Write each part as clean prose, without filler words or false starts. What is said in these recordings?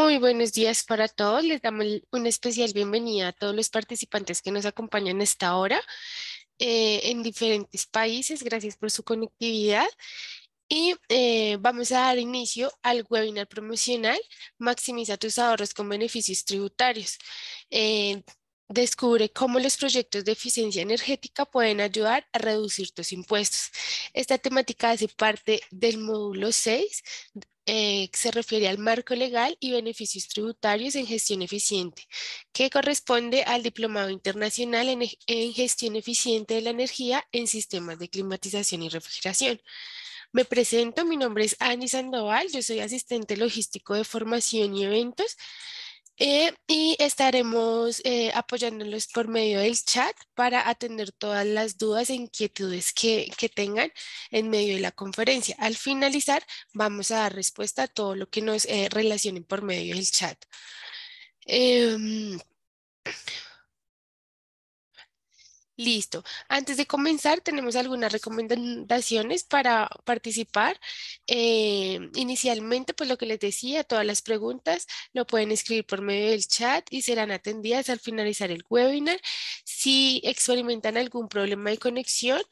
Muy buenos días para todos. Les damos una especial bienvenida a todos los participantes que nos acompañan a esta hora en diferentes países. Gracias por su conectividad. Y vamos a dar inicio al webinar promocional Maximiza tus ahorros con beneficios tributarios. Eh, Descubre cómo los proyectos de eficiencia energética pueden ayudar a reducir tus impuestos. Esta temática hace parte del módulo 6, que se refiere al marco legal y beneficios tributarios en gestión eficiente, que corresponde al Diplomado Internacional en Gestión Eficiente de la Energía en Sistemas de Climatización y Refrigeración. Me presento, mi nombre es Annie Sandoval, yo soy asistente logístico de formación y eventos y estaremos apoyándolos por medio del chat para atender todas las dudas e inquietudes que tengan en medio de la conferencia. Al finalizar, vamos a dar respuesta a todo lo que nos relacionen por medio del chat. Em, Listo. Antes de comenzar, tenemos algunas recomendaciones para participar. Inicialmente, pues lo que les decía, todas las preguntas lo pueden escribir por medio del chat y serán atendidas al finalizar el webinar. Si experimentan algún problema de conexión,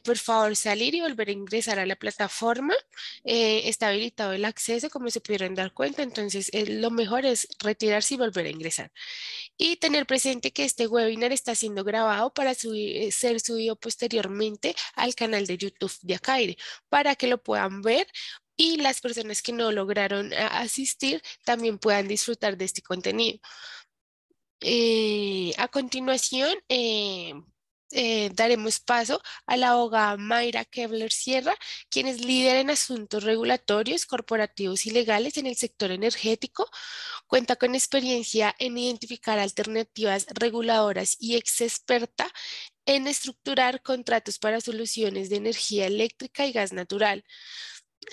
por favor salir y volver a ingresar a la plataforma. Está habilitado el acceso, como se pudieron dar cuenta, entonces lo mejor es retirarse y volver a ingresar. Y tener presente que este webinar está siendo grabado para ser subido posteriormente al canal de YouTube de Acaire para que lo puedan ver y las personas que no lograron asistir también puedan disfrutar de este contenido. A continuación, daremos paso a la abogada Mayra Kevler Sierra, quien es líder en asuntos regulatorios, corporativos y legales en el sector energético. Cuenta con experiencia en identificar alternativas reguladoras y ex experta en estructurar contratos para soluciones de energía eléctrica y gas natural.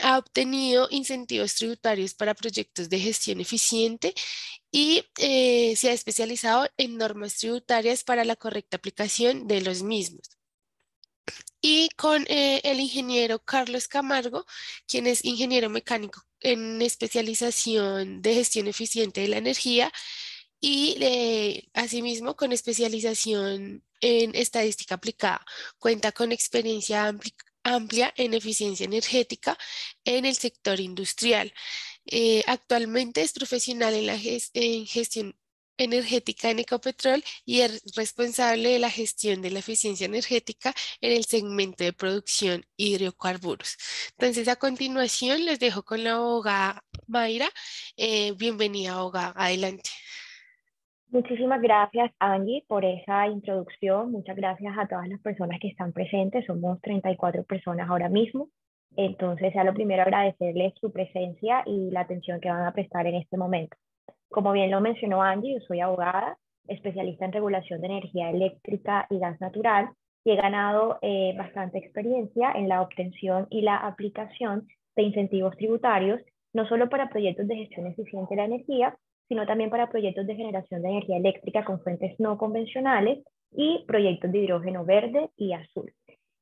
Ha obtenido incentivos tributarios para proyectos de gestión eficiente y se ha especializado en normas tributarias para la correcta aplicación de los mismos. Y con el ingeniero Carlos Camargo, quien es ingeniero mecánico en especialización de gestión eficiente de la energía y asimismo con especialización en estadística aplicada. Cuenta con experiencia amplia en eficiencia energética en el sector industrial. Actualmente es profesional en en gestión energética en Ecopetrol y es responsable de la gestión de la eficiencia energética en el segmento de producción hidrocarburos. Entonces, a continuación, les dejo con la abogada Mayra. Bienvenida, abogada. Adelante. Muchísimas gracias, Angie, por esa introducción. Muchas gracias a todas las personas que están presentes. Somos 34 personas ahora mismo. Entonces, a lo primero agradecerles su presencia y la atención que van a prestar en este momento. Como bien lo mencionó Angie, yo soy abogada, especialista en regulación de energía eléctrica y gas natural y he ganado bastante experiencia en la obtención y la aplicación de incentivos tributarios, no solo para proyectos de gestión eficiente de la energía, sino también para proyectos de generación de energía eléctrica con fuentes no convencionales y proyectos de hidrógeno verde y azul.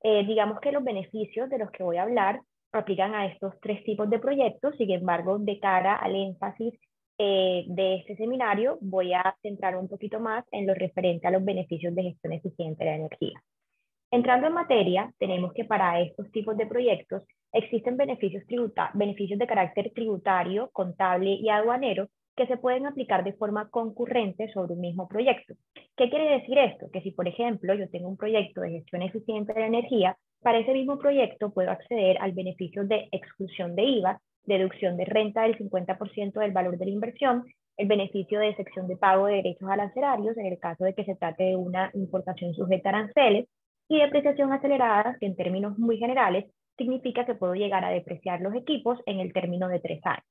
Digamos que los beneficios de los que voy a hablar aplican a estos tres tipos de proyectos. Sin embargo, de cara al énfasis de este seminario, voy a centrar un poquito más en lo referente a los beneficios de gestión eficiente de la energía. Entrando en materia, tenemos que para estos tipos de proyectos existen beneficios de carácter tributario, contable y aduanero que se pueden aplicar de forma concurrente sobre un mismo proyecto. ¿Qué quiere decir esto? Que si, por ejemplo, yo tengo un proyecto de gestión eficiente de la energía, para ese mismo proyecto puedo acceder al beneficio de exclusión de IVA, deducción de renta del 50% del valor de la inversión, el beneficio de excepción de pago de derechos arancelarios en el caso de que se trate de una importación sujeta a aranceles, y depreciación acelerada, que en términos muy generales significa que puedo llegar a depreciar los equipos en el término de 3 años.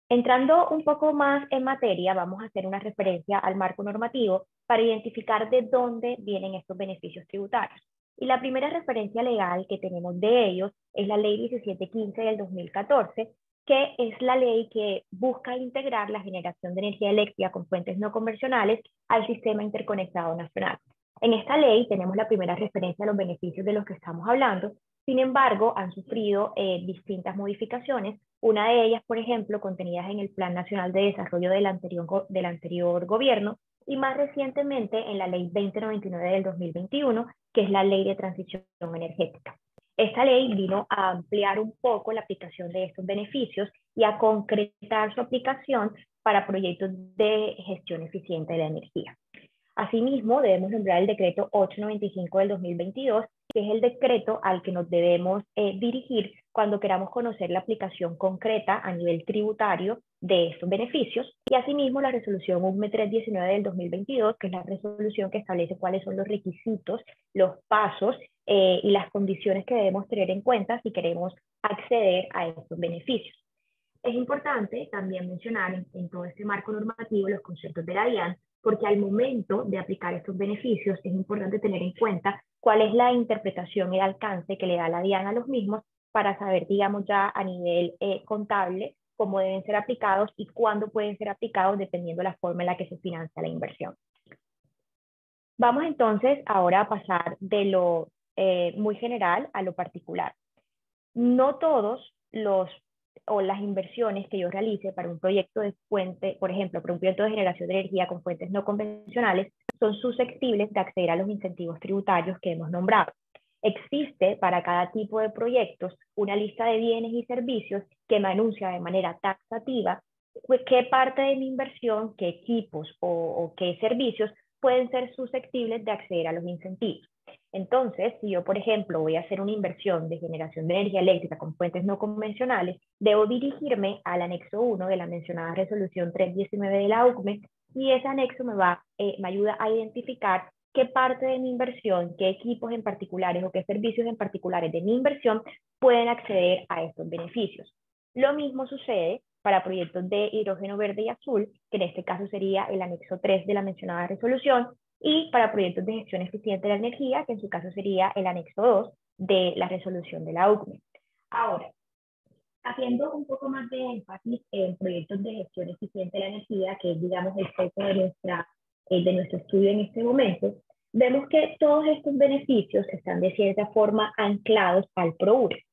Entrando un poco más en materia, vamos a hacer una referencia al marco normativo para identificar de dónde vienen estos beneficios tributarios. Y la primera referencia legal que tenemos de ellos es la Ley 1715 del 2014, que es la ley que busca integrar la generación de energía eléctrica con fuentes no convencionales al sistema interconectado nacional. En esta ley tenemos la primera referencia a los beneficios de los que estamos hablando, Sin embargo, han sufrido distintas modificaciones. Una de ellas, por ejemplo, contenidas en el Plan Nacional de Desarrollo del anterior gobierno y más recientemente en la Ley 2099 del 2021, que es la Ley de Transición Energética. Esta ley vino a ampliar un poco la aplicación de estos beneficios y a concretar su aplicación para proyectos de gestión eficiente de la energía. Asimismo, debemos nombrar el decreto 895 del 2022, que es el decreto al que nos debemos dirigir cuando queramos conocer la aplicación concreta a nivel tributario de estos beneficios, y asimismo la resolución UME 319 del 2022, que es la resolución que establece cuáles son los requisitos, los pasos y las condiciones que debemos tener en cuenta si queremos acceder a estos beneficios. Es importante también mencionar en todo este marco normativo los conceptos de la DIAN, porque al momento de aplicar estos beneficios es importante tener en cuenta cuál es la interpretación y el alcance que le da la DIAN a los mismos para saber, digamos, ya a nivel contable cómo deben ser aplicados y cuándo pueden ser aplicados dependiendo de la forma en la que se financia la inversión. Vamos entonces ahora a pasar de lo muy general a lo particular. No todos las inversiones que yo realice para un proyecto de fuente, por ejemplo, para un proyecto de generación de energía con fuentes no convencionales, son susceptibles de acceder a los incentivos tributarios que hemos nombrado. Existe para cada tipo de proyectos una lista de bienes y servicios que me anuncia de manera taxativa qué parte de mi inversión, qué equipos o qué servicios pueden ser susceptibles de acceder a los incentivos. Entonces, si yo, por ejemplo, voy a hacer una inversión de generación de energía eléctrica con fuentes no convencionales, debo dirigirme al anexo 1 de la mencionada resolución 319 de la UCME, y ese anexo me ayuda a identificar qué parte de mi inversión, qué equipos en particulares o qué servicios en particulares de mi inversión pueden acceder a estos beneficios. Lo mismo sucede para proyectos de hidrógeno verde y azul, que en este caso sería el anexo 3 de la mencionada resolución, y para proyectos de gestión eficiente de la energía, que en su caso sería el anexo 2 de la resolución de la UCME. Ahora, haciendo un poco más de énfasis en proyectos de gestión eficiente de la energía, que es, digamos, el foco de nuestro estudio en este momento, vemos que todos estos beneficios están de cierta forma anclados al PROURE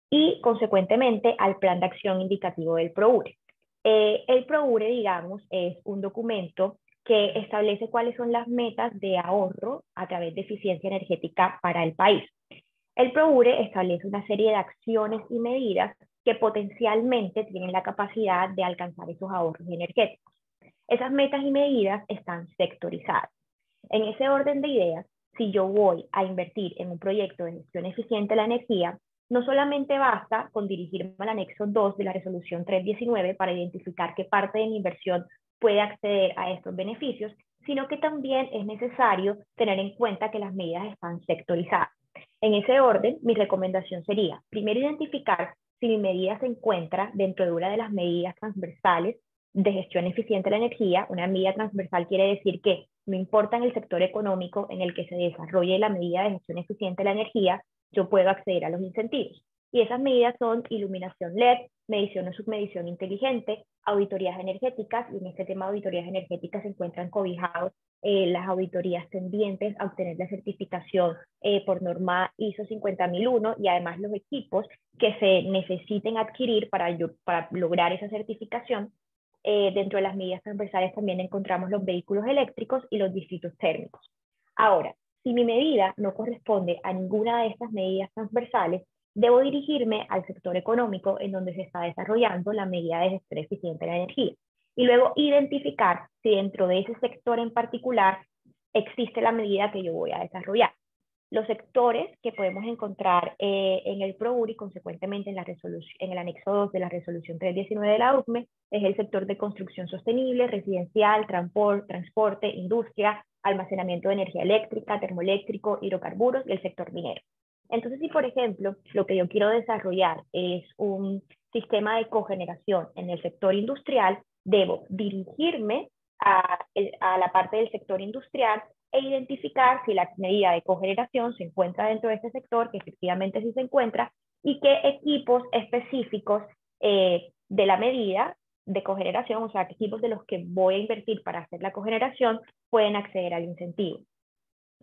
y, consecuentemente, al Plan de Acción Indicativo del PROURE. El PROURE, digamos, es un documento que establece cuáles son las metas de ahorro a través de eficiencia energética para el país. El PROURE establece una serie de acciones y medidas que potencialmente tienen la capacidad de alcanzar esos ahorros energéticos. Esas metas y medidas están sectorizadas. En ese orden de ideas, si yo voy a invertir en un proyecto de gestión eficiente de la energía, no solamente basta con dirigirme al anexo 2 de la resolución 319 para identificar qué parte de mi inversión puede acceder a estos beneficios, sino que también es necesario tener en cuenta que las medidas están sectorizadas. En ese orden, mi recomendación sería, primero, identificar si mi medida se encuentra dentro de una de las medidas transversales de gestión eficiente de la energía. Una medida transversal quiere decir que no importa en el sector económico en el que se desarrolle la medida de gestión eficiente de la energía, yo puedo acceder a los incentivos. Y esas medidas son iluminación LED, medición o submedición inteligente, auditorías energéticas, y en este tema de auditorías energéticas se encuentran cobijados las auditorías tendientes a obtener la certificación por norma ISO 50001, y además los equipos que se necesiten adquirir para lograr esa certificación. Dentro de las medidas transversales también encontramos los vehículos eléctricos y los distritos térmicos. Ahora, si mi medida no corresponde a ninguna de estas medidas transversales, debo dirigirme al sector económico en donde se está desarrollando la medida de gestión eficiente de la energía, y luego identificar si dentro de ese sector en particular existe la medida que yo voy a desarrollar. Los sectores que podemos encontrar en el PROURE y consecuentemente en el anexo 2 de la resolución 319 de la UCME es el sector de construcción sostenible, residencial, transporte, industria, almacenamiento de energía eléctrica, termoeléctrico, hidrocarburos y el sector minero. Entonces, si por ejemplo lo que yo quiero desarrollar es un sistema de cogeneración en el sector industrial, debo dirigirme a la parte del sector industrial e identificar si la medida de cogeneración se encuentra dentro de este sector, que efectivamente sí se encuentra, y qué equipos específicos de la medida de cogeneración, o sea, qué equipos de los que voy a invertir para hacer la cogeneración pueden acceder al incentivo.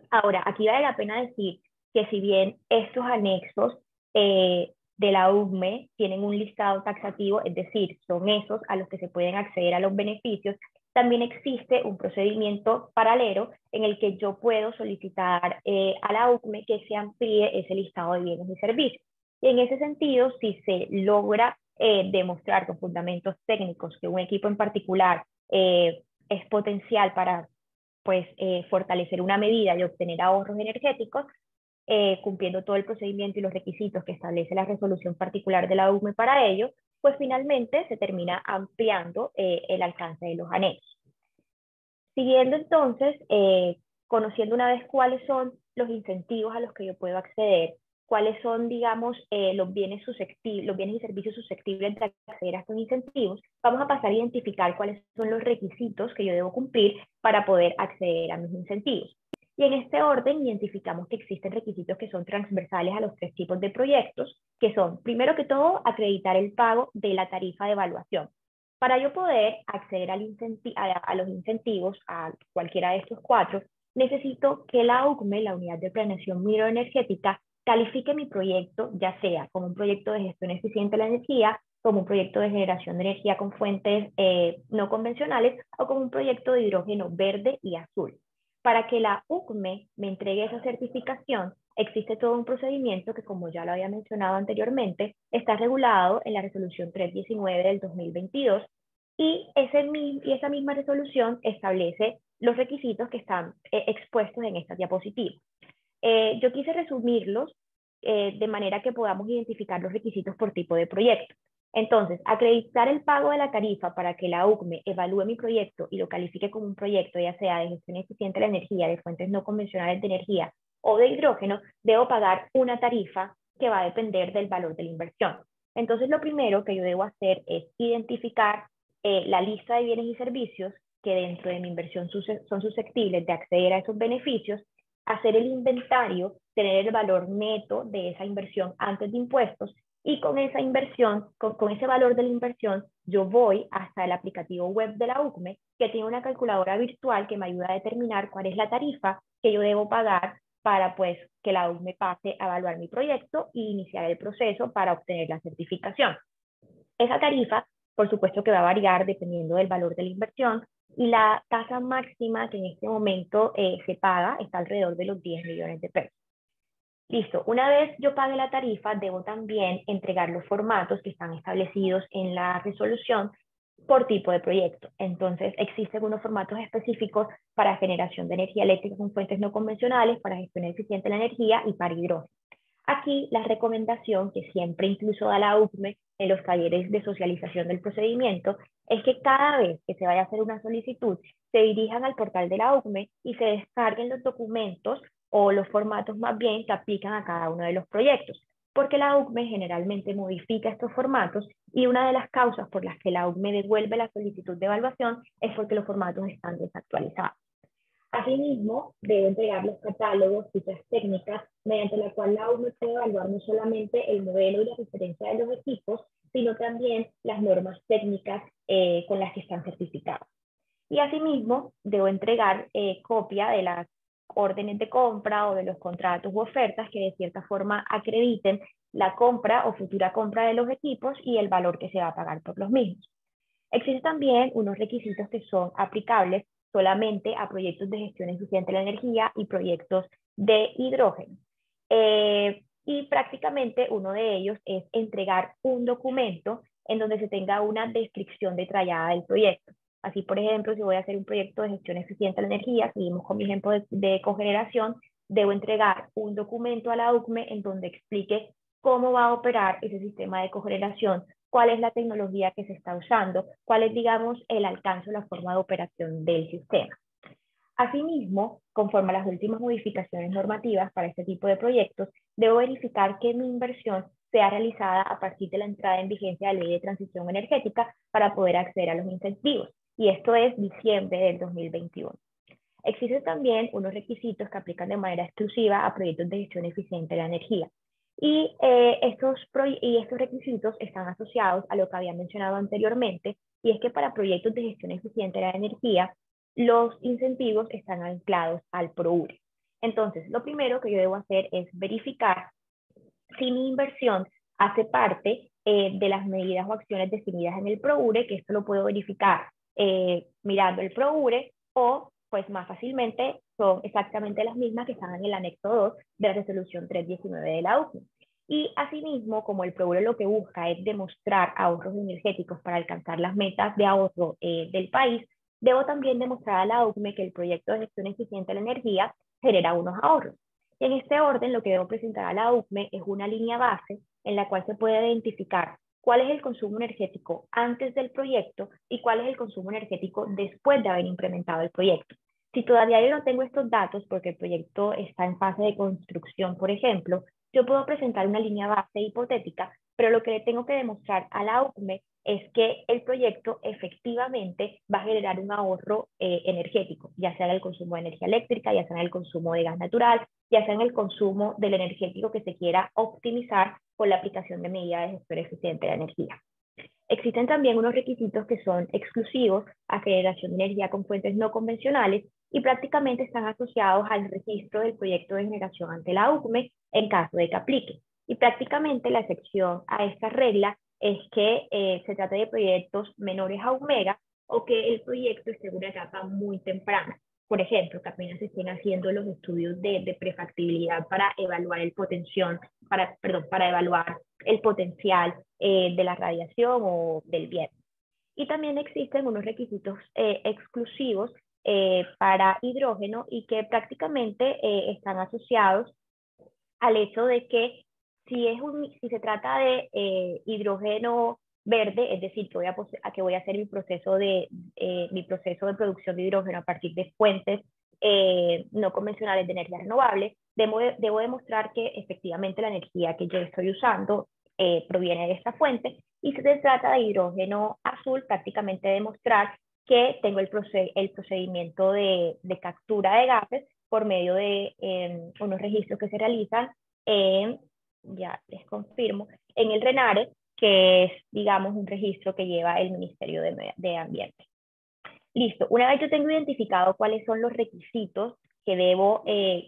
Ahora, aquí vale la pena decir que si bien estos anexos de la UCME tienen un listado taxativo, es decir, son esos a los que se pueden acceder a los beneficios, también existe un procedimiento paralelo en el que yo puedo solicitar a la UCME que se amplíe ese listado de bienes y servicios. Y en ese sentido, si se logra demostrar con fundamentos técnicos que un equipo en particular es potencial para pues, fortalecer una medida y obtener ahorros energéticos, cumpliendo todo el procedimiento y los requisitos que establece la resolución particular de la UCME para ello, pues finalmente se termina ampliando el alcance de los anexos. Siguiendo entonces, conociendo una vez cuáles son los incentivos a los que yo puedo acceder, cuáles son, digamos, los bienes y servicios susceptibles de acceder a estos incentivos, vamos a pasar a identificar cuáles son los requisitos que yo debo cumplir para poder acceder a mis incentivos. Y en este orden identificamos que existen requisitos que son transversales a los tres tipos de proyectos, que son, primero que todo, acreditar el pago de la tarifa de evaluación. Para yo poder acceder a los incentivos, a cualquiera de estos cuatro, necesito que la UCME, la Unidad de Planeación Microenergética, califique mi proyecto, ya sea como un proyecto de gestión eficiente de la energía, como un proyecto de generación de energía con fuentes no convencionales o como un proyecto de hidrógeno verde y azul. Para que la UCME me entregue esa certificación, existe todo un procedimiento que, como ya lo había mencionado anteriormente, está regulado en la resolución 319 del 2022 y esa misma resolución establece los requisitos que están expuestos en esta diapositiva. Yo quise resumirlos de manera que podamos identificar los requisitos por tipo de proyecto. Entonces, acreditar el pago de la tarifa para que la UCME evalúe mi proyecto y lo califique como un proyecto, ya sea de gestión eficiente de la energía, de fuentes no convencionales de energía o de hidrógeno, debo pagar una tarifa que va a depender del valor de la inversión. Entonces, lo primero que yo debo hacer es identificar la lista de bienes y servicios que dentro de mi inversión son susceptibles de acceder a esos beneficios, hacer el inventario, tener el valor neto de esa inversión antes de impuestos y con esa inversión, con ese valor de la inversión, yo voy hasta el aplicativo web de la UCME que tiene una calculadora virtual que me ayuda a determinar cuál es la tarifa que yo debo pagar para pues que la UCME pase a evaluar mi proyecto e iniciar el proceso para obtener la certificación. Esa tarifa, por supuesto que va a variar dependiendo del valor de la inversión y la tasa máxima que en este momento se paga está alrededor de los 10 millones de pesos. Listo, una vez yo pague la tarifa, debo también entregar los formatos que están establecidos en la resolución por tipo de proyecto. Entonces, existen unos formatos específicos para generación de energía eléctrica con fuentes no convencionales, para gestión eficiente de la energía y para hidrógeno. Aquí la recomendación que siempre incluso da la UCME en los talleres de socialización del procedimiento es que cada vez que se vaya a hacer una solicitud se dirijan al portal de la UCME y se descarguen los documentos o los formatos más bien que aplican a cada uno de los proyectos, porque la UCME generalmente modifica estos formatos y una de las causas por las que la UCME devuelve la solicitud de evaluación es porque los formatos están desactualizados. Asimismo, debe entregar los catálogos, fichas técnicas, mediante la cual la UCME puede evaluar no solamente el modelo y la referencia de los equipos, sino también las normas técnicas con las que están certificados. Y asimismo, debo entregar copia de las órdenes de compra o de los contratos u ofertas que de cierta forma acrediten la compra o futura compra de los equipos y el valor que se va a pagar por los mismos. Existen también unos requisitos que son aplicables solamente a proyectos de gestión eficiente de la energía y proyectos de hidrógeno. Y prácticamente uno de ellos es entregar un documento en donde se tenga una descripción detallada del proyecto. Así, por ejemplo, si voy a hacer un proyecto de gestión eficiente de la energía, seguimos con mi ejemplo de cogeneración, debo entregar un documento a la UCME en donde explique cómo va a operar ese sistema de cogeneración, cuál es la tecnología que se está usando, cuál es, digamos, el alcance o la forma de operación del sistema. Asimismo, conforme a las últimas modificaciones normativas para este tipo de proyectos, debo verificar que mi inversión sea realizada a partir de la entrada en vigencia de la Ley de Transición Energética para poder acceder a los incentivos, y esto es diciembre del 2021. Existen también unos requisitos que aplican de manera exclusiva a proyectos de gestión eficiente de la energía. Y estos requisitos están asociados a lo que había mencionado anteriormente, y es que para proyectos de gestión eficiente de la energía, los incentivos están anclados al PROURE. Entonces, lo primero que yo debo hacer es verificar si mi inversión hace parte de las medidas o acciones definidas en el PROURE, que esto lo puedo verificar mirando el PROURE, o pues más fácilmente son exactamente las mismas que están en el anexo 2 de la resolución 319 de la UCME. Y asimismo, como el PROURE lo que busca es demostrar ahorros energéticos para alcanzar las metas de ahorro del país, debo también demostrar a la UCME que el proyecto de gestión eficiente de la energía genera unos ahorros. Y en este orden, lo que debo presentar a la UCME es una línea base en la cual se puede identificar cuál es el consumo energético antes del proyecto y cuál es el consumo energético después de haber implementado el proyecto. Si todavía yo no tengo estos datos porque el proyecto está en fase de construcción, por ejemplo, yo puedo presentar una línea base hipotética, pero lo que le tengo que demostrar a la UCME es que el proyecto efectivamente va a generar un ahorro energético, ya sea en el consumo de energía eléctrica, ya sea en el consumo de gas natural, ya sea en el consumo del energético que se quiera optimizar con la aplicación de medidas de gestión eficiente de la energía. Existen también unos requisitos que son exclusivos a generación de energía con fuentes no convencionales y prácticamente están asociados al registro del proyecto de generación ante la UCME en caso de que aplique. Y prácticamente la excepción a esta regla es que se trate de proyectos menores a 1 mega o que el proyecto esté en una etapa muy temprana. Por ejemplo, que apenas se estén haciendo los estudios de prefactibilidad para evaluar el para evaluar el potencial de la radiación o del viento. Y también existen unos requisitos exclusivos para hidrógeno y que prácticamente están asociados al hecho de que si se trata de hidrógeno verde, es decir, que voy a hacer mi proceso de producción de hidrógeno a partir de fuentes no convencionales de energía renovable, debo demostrar que efectivamente la energía que yo estoy usando proviene de esta fuente. Y si se trata de hidrógeno azul, prácticamente demostrar que tengo el procedimiento de captura de gases por medio de unos registros que se realizan ya les confirmo, en el RENARE, que es, digamos, un registro que lleva el Ministerio de Ambiente. Listo, una vez yo tengo identificado cuáles son los requisitos que debo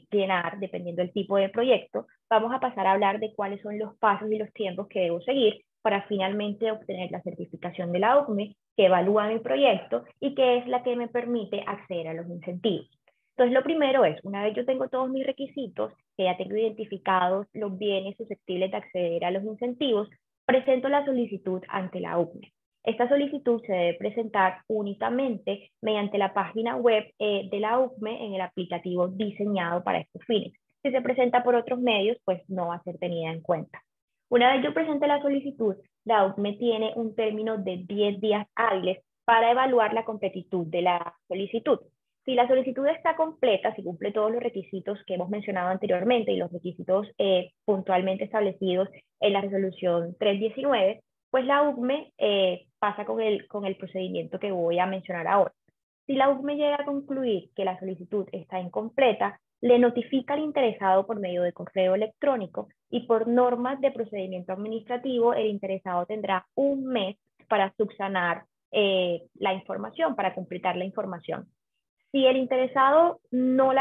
llenar dependiendo del tipo de proyecto, vamos a pasar a hablar de cuáles son los pasos y los tiempos que debo seguir para finalmente obtener la certificación de la OCME que evalúa mi proyecto y que es la que me permite acceder a los incentivos. Entonces, lo primero es, una vez yo tengo todos mis requisitos, que ya tengo identificados los bienes susceptibles de acceder a los incentivos, presento la solicitud ante la OCME. Esta solicitud se debe presentar únicamente mediante la página web de la UCME en el aplicativo diseñado para estos fines. Si se presenta por otros medios, pues no va a ser tenida en cuenta. Una vez yo presente la solicitud, la UCME tiene un término de 10 días hábiles para evaluar la completitud de la solicitud. Si la solicitud está completa, si cumple todos los requisitos que hemos mencionado anteriormente y los requisitos puntualmente establecidos en la resolución 319, pues la UCME pasa con el procedimiento que voy a mencionar ahora. Si la UCME llega a concluir que la solicitud está incompleta, le notifica al interesado por medio de correo electrónico y por normas de procedimiento administrativo, el interesado tendrá 1 mes para subsanar la información, para completar la información. Si el interesado no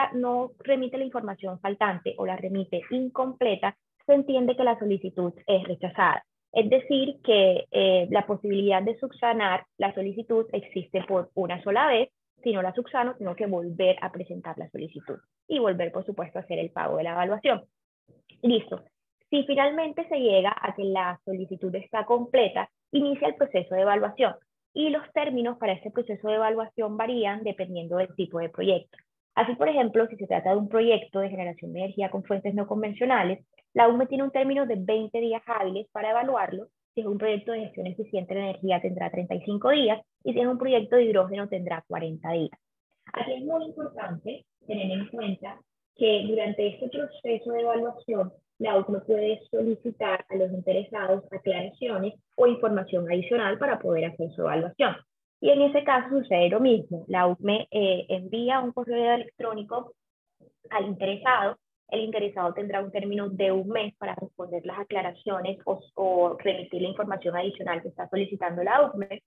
remite la información faltante o la remite incompleta, se entiende que la solicitud es rechazada. Es decir, que la posibilidad de subsanar la solicitud existe por una sola vez. Si no la subsano, tengo que volver a presentar la solicitud y volver, por supuesto, a hacer el pago de la evaluación. Listo. Si finalmente se llega a que la solicitud está completa, inicia el proceso de evaluación y los términos para este proceso de evaluación varían dependiendo del tipo de proyecto. Así, por ejemplo, si se trata de un proyecto de generación de energía con fuentes no convencionales, la UCME tiene un término de 20 días hábiles para evaluarlo. Si es un proyecto de gestión eficiente de energía, tendrá 35 días, y si es un proyecto de hidrógeno, tendrá 40 días. Aquí es muy importante tener en cuenta que durante este proceso de evaluación, la UCME puede solicitar a los interesados aclaraciones o información adicional para poder hacer su evaluación. Y en ese caso sucede lo mismo. La UCME envía un correo electrónico al interesado. El interesado tendrá un término de 1 mes para responder las aclaraciones o remitir la información adicional que está solicitando la UCME.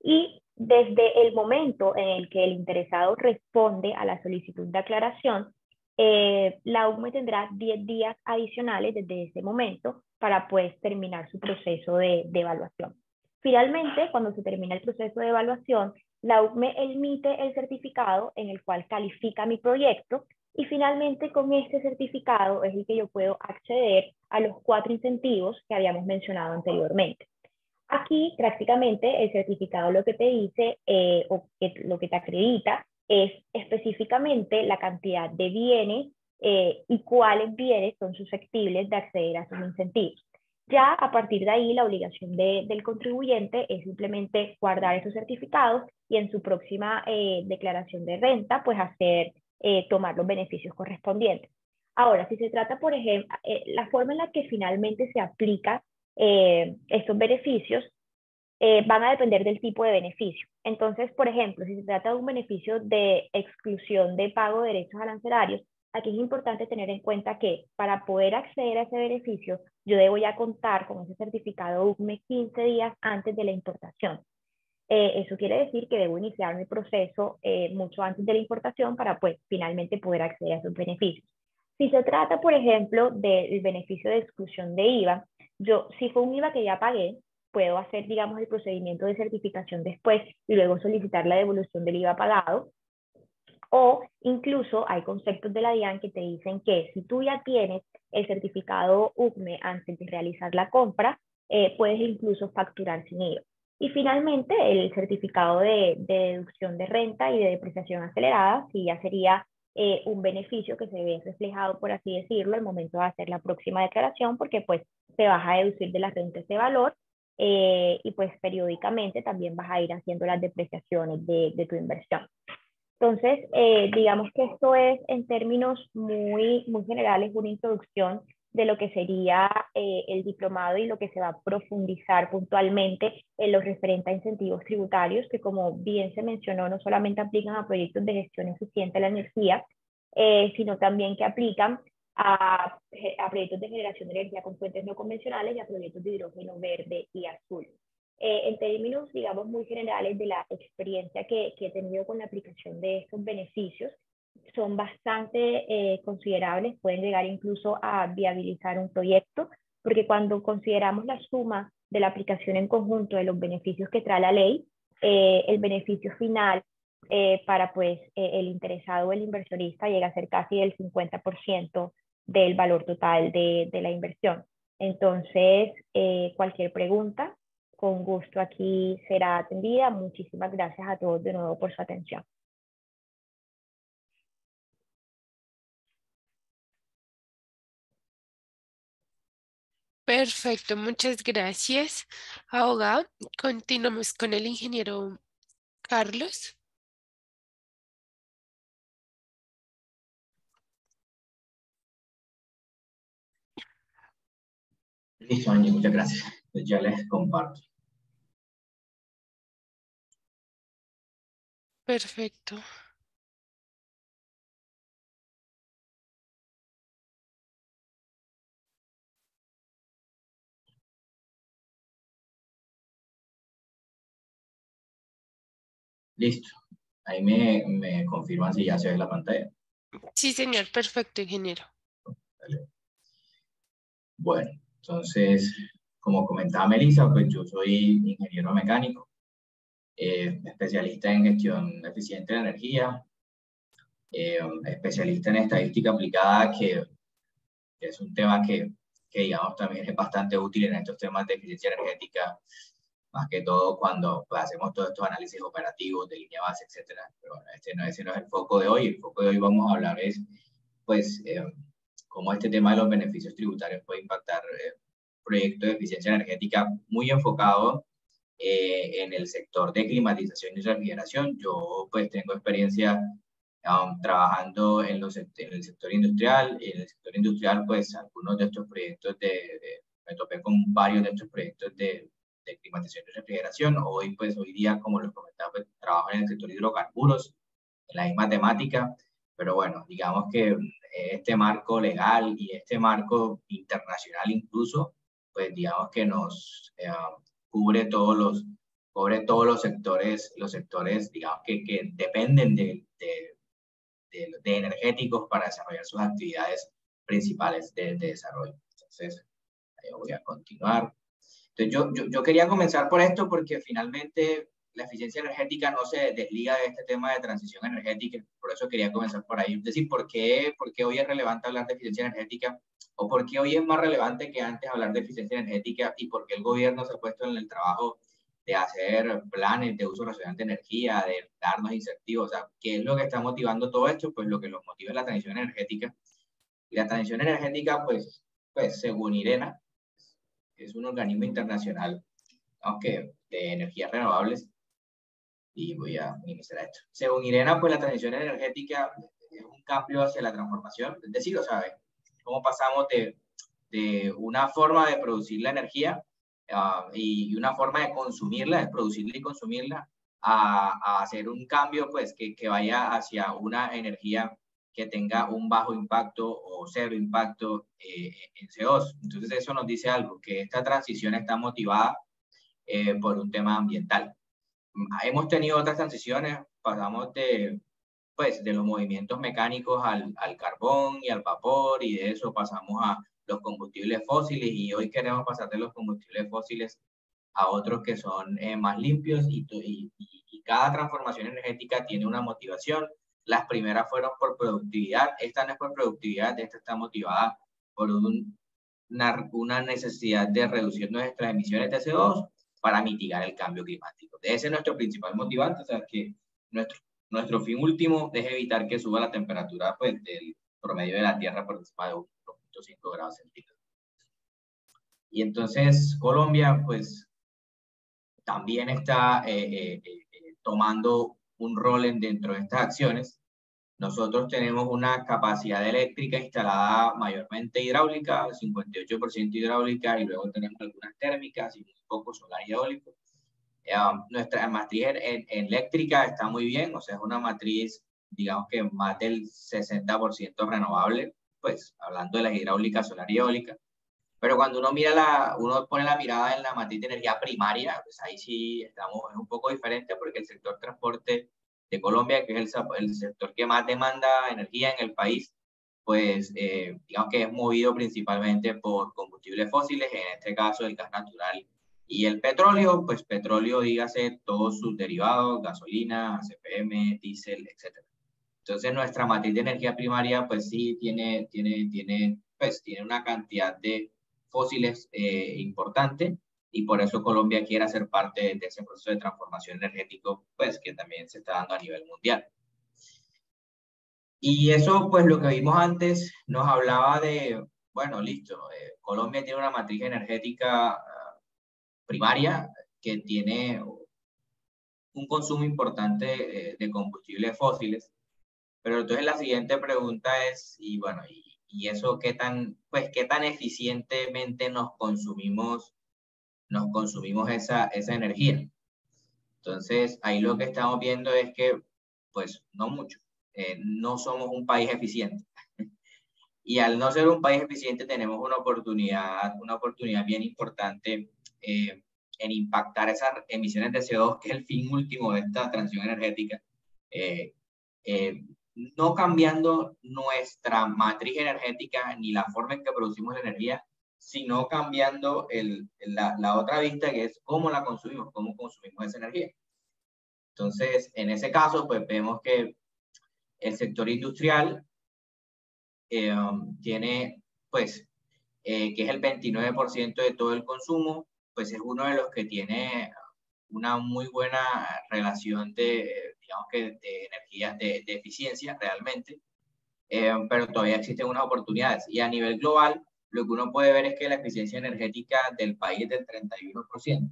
Y desde el momento en el que el interesado responde a la solicitud de aclaración, la UCME tendrá 10 días adicionales desde ese momento para pues terminar su proceso de evaluación. Finalmente, cuando se termina el proceso de evaluación, la UCME emite el certificado en el cual califica mi proyecto y finalmente con este certificado es el que yo puedo acceder a los 4 incentivos que habíamos mencionado anteriormente. Aquí prácticamente el certificado lo que te dice o que, lo que te acredita es específicamente la cantidad de bienes y cuáles bienes son susceptibles de acceder a sus incentivos. Ya a partir de ahí la obligación del contribuyente es simplemente guardar esos certificados y en su próxima declaración de renta pues tomar los beneficios correspondientes. Ahora, si se trata, por ejemplo, la forma en la que finalmente se aplica estos beneficios van a depender del tipo de beneficio. Entonces, por ejemplo, si se trata de un beneficio de exclusión de pago de derechos arancelarios, aquí es importante tener en cuenta que para poder acceder a ese beneficio, yo debo ya contar con ese certificado UCME 15 días antes de la importación. Eso quiere decir que debo iniciar mi proceso mucho antes de la importación para pues finalmente poder acceder a esos beneficios. Si se trata, por ejemplo, del beneficio de exclusión de IVA, si fue un IVA que ya pagué, puedo hacer, digamos, el procedimiento de certificación después y luego solicitar la devolución del IVA pagado. O incluso hay conceptos de la DIAN que te dicen que si tú ya tienes el certificado UCME antes de realizar la compra, puedes incluso facturar sin IVA. Y finalmente, el certificado de deducción de renta y de depreciación acelerada, sí ya sería un beneficio que se ve reflejado, por así decirlo, al momento de hacer la próxima declaración, porque pues se vas a deducir de las rentas de valor y pues periódicamente también vas a ir haciendo las depreciaciones de tu inversión. Entonces, digamos que esto es en términos muy, muy generales una introducción de lo que sería el diplomado y lo que se va a profundizar puntualmente en lo referente a incentivos tributarios, que como bien se mencionó, no solamente aplican a proyectos de gestión eficiente de la energía, sino también que aplican a proyectos de generación de energía con fuentes no convencionales y a proyectos de hidrógeno verde y azul. En términos, digamos, muy generales de la experiencia que he tenido con la aplicación de estos beneficios, son bastante considerables, pueden llegar incluso a viabilizar un proyecto, porque cuando consideramos la suma de la aplicación en conjunto de los beneficios que trae la ley, el beneficio final para pues, el interesado o el inversionista llega a ser casi el 50% del valor total de la inversión. Entonces, cualquier pregunta, con gusto aquí será atendida. Muchísimas gracias a todos de nuevo por su atención. Perfecto, muchas gracias, abogado. Continuamos con el ingeniero Carlos. Listo, Angie, muchas gracias. Pues ya les comparto. Perfecto. Listo. Ahí me confirman si ya se ve la pantalla. Sí, señor, perfecto, ingeniero. Dale. Bueno, entonces, como comentaba Melissa, pues yo soy ingeniero mecánico, especialista en gestión eficiente de energía, especialista en estadística aplicada, que es un tema que digamos también es bastante útil en estos temas de eficiencia energética, más que todo cuando pues, hacemos todos estos análisis operativos de línea base, etcétera. Pero bueno, ese no es el foco de hoy. El foco de hoy vamos a hablar es, pues, cómo este tema de los beneficios tributarios puede impactar proyectos de eficiencia energética muy enfocado en el sector de climatización y refrigeración. Yo, pues, tengo experiencia trabajando en el sector industrial. Y en el sector industrial, pues, algunos de estos proyectos me topé con varios de estos proyectos de climatización y refrigeración. Hoy día, como les comentaba, pues, trabajo en el sector de hidrocarburos, en la misma temática, pero bueno, digamos que este marco legal y este marco internacional incluso, pues digamos que nos cubre todos los sectores, digamos que dependen de energéticos para desarrollar sus actividades principales de desarrollo. Entonces, ahí voy a continuar. Entonces, yo quería comenzar por esto porque finalmente la eficiencia energética no se desliga de este tema de transición energética, por eso quería comenzar por ahí. Es decir, ¿por qué hoy es relevante hablar de eficiencia energética? ¿O por qué hoy es más relevante que antes hablar de eficiencia energética? ¿Y por qué el gobierno se ha puesto en el trabajo de hacer planes de uso racional de energía, de darnos incentivos? O sea, ¿qué es lo que está motivando todo esto? Pues lo que los motiva es la transición energética. Y la transición energética, pues según IRENA, que es un organismo internacional, aunque de energías renovables, y voy a minimizar esto. Según IRENA, pues la transición energética es un cambio hacia la transformación, es decir, o sea, cómo pasamos de una forma de producir la energía y una forma de consumirla, de producirla y consumirla, a hacer un cambio pues que vaya hacia una energía que tenga un bajo impacto o cero impacto en CO2. Entonces eso nos dice algo, que esta transición está motivada por un tema ambiental. Hemos tenido otras transiciones, pasamos de los movimientos mecánicos al carbón y al vapor, y de eso pasamos a los combustibles fósiles, y hoy queremos pasar de los combustibles fósiles a otros que son más limpios, y cada transformación energética tiene una motivación. Las primeras fueron por productividad, esta no es por productividad, esta está motivada por una necesidad de reducir nuestras emisiones de CO2 para mitigar el cambio climático. Ese es nuestro principal motivante, o sea, que nuestro fin último es evitar que suba la temperatura pues, del promedio de la Tierra por encima de 1.5 grados centígrados. Y entonces Colombia, pues, también está tomando un rol dentro de estas acciones. Nosotros tenemos una capacidad eléctrica instalada mayormente hidráulica, 58% hidráulica, y luego tenemos algunas térmicas y muy poco solar y eólico. Nuestra matriz eléctrica está muy bien, o sea, es una matriz, digamos que más del 60% renovable, pues hablando de la hidráulica, solar y eólica. Pero cuando uno pone la mirada en la matriz de energía primaria, pues ahí sí es un poco diferente, porque el sector transporte de Colombia, que es el sector que más demanda energía en el país, pues digamos que es movido principalmente por combustibles fósiles, en este caso el gas natural y el petróleo, pues petróleo, dígase, todos sus derivados, gasolina, CPM, diésel, etc. Entonces nuestra matriz de energía primaria, pues sí tiene una cantidad de fósiles importante, y por eso Colombia quiere hacer parte de ese proceso de transformación energético, pues que también se está dando a nivel mundial. Y eso, pues lo que vimos antes, nos hablaba de, bueno, listo, Colombia tiene una matriz energética primaria que tiene un consumo importante de combustibles fósiles, pero entonces la siguiente pregunta es, y bueno, y eso qué tan eficientemente nos consumimos esa energía. Entonces, ahí lo que estamos viendo es que, pues, no mucho. No somos un país eficiente. Y al no ser un país eficiente, tenemos una oportunidad bien importante en impactar esas emisiones de CO2, que es el fin último de esta transición energética. No cambiando nuestra matriz energética ni la forma en que producimos la energía, sino cambiando la otra vista, que es cómo la consumimos, cómo consumimos esa energía. Entonces, en ese caso, pues vemos que el sector industrial tiene, pues, que es el 29% de todo el consumo, pues es uno de los que tiene una muy buena relación digamos que de energía, de eficiencia realmente, pero todavía existen unas oportunidades. Y a nivel global, lo que uno puede ver es que la eficiencia energética del país es del 31%.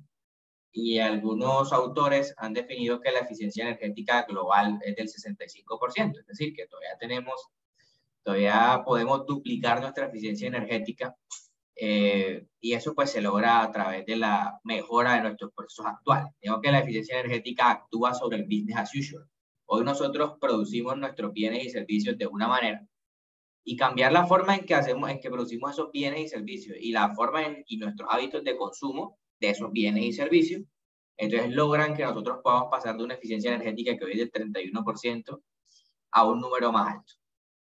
Y algunos autores han definido que la eficiencia energética global es del 65%, es decir, que todavía podemos duplicar nuestra eficiencia energética, y eso pues se logra a través de la mejora de nuestros procesos actuales. Digo que la eficiencia energética actúa sobre el business as usual. Hoy nosotros producimos nuestros bienes y servicios de una manera, y cambiar la forma en que producimos esos bienes y servicios y la forma y nuestros hábitos de consumo de esos bienes y servicios, entonces logran que nosotros podamos pasar de una eficiencia energética que hoy es del 31% a un número más alto.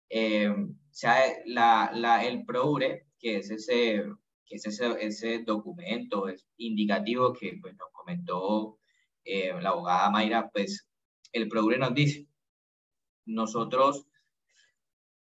El PROURE, que es ese documento indicativo que pues, nos comentó la abogada Mayra, pues el PROURE nos dice, nosotros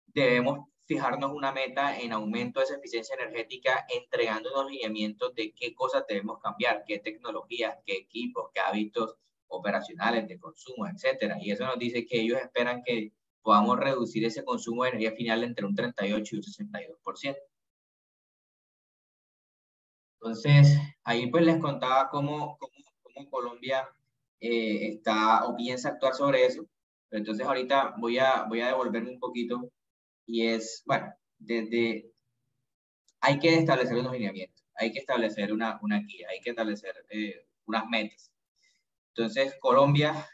debemos fijarnos una meta en aumento de esa eficiencia energética, entregando unos lineamientos de qué cosas debemos cambiar, qué tecnologías, qué equipos, qué hábitos operacionales de consumo, etcétera. Y eso nos dice que ellos esperan que podamos reducir ese consumo de energía final entre un 38 y un 62%. Entonces, ahí pues les contaba cómo Colombia está o piensa actuar sobre eso. Pero entonces ahorita voy a devolverme un poquito y es, bueno, hay que establecer unos lineamientos, hay que establecer una guía, hay que establecer unas metas. Entonces, Colombia,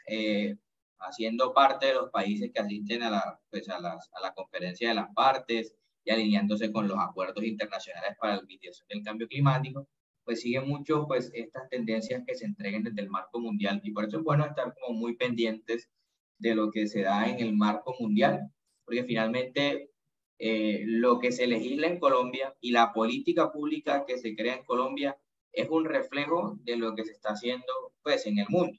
haciendo parte de los países que asisten a la conferencia de las partes y alineándose con los acuerdos internacionales para la mitigación del cambio climático, pues sigue mucho pues, estas tendencias que se entreguen desde el marco mundial. Y por eso es bueno estar como muy pendientes de lo que se da en el marco mundial, porque finalmente lo que se legisla en Colombia y la política pública que se crea en Colombia es un reflejo de lo que se está haciendo pues, en el mundo.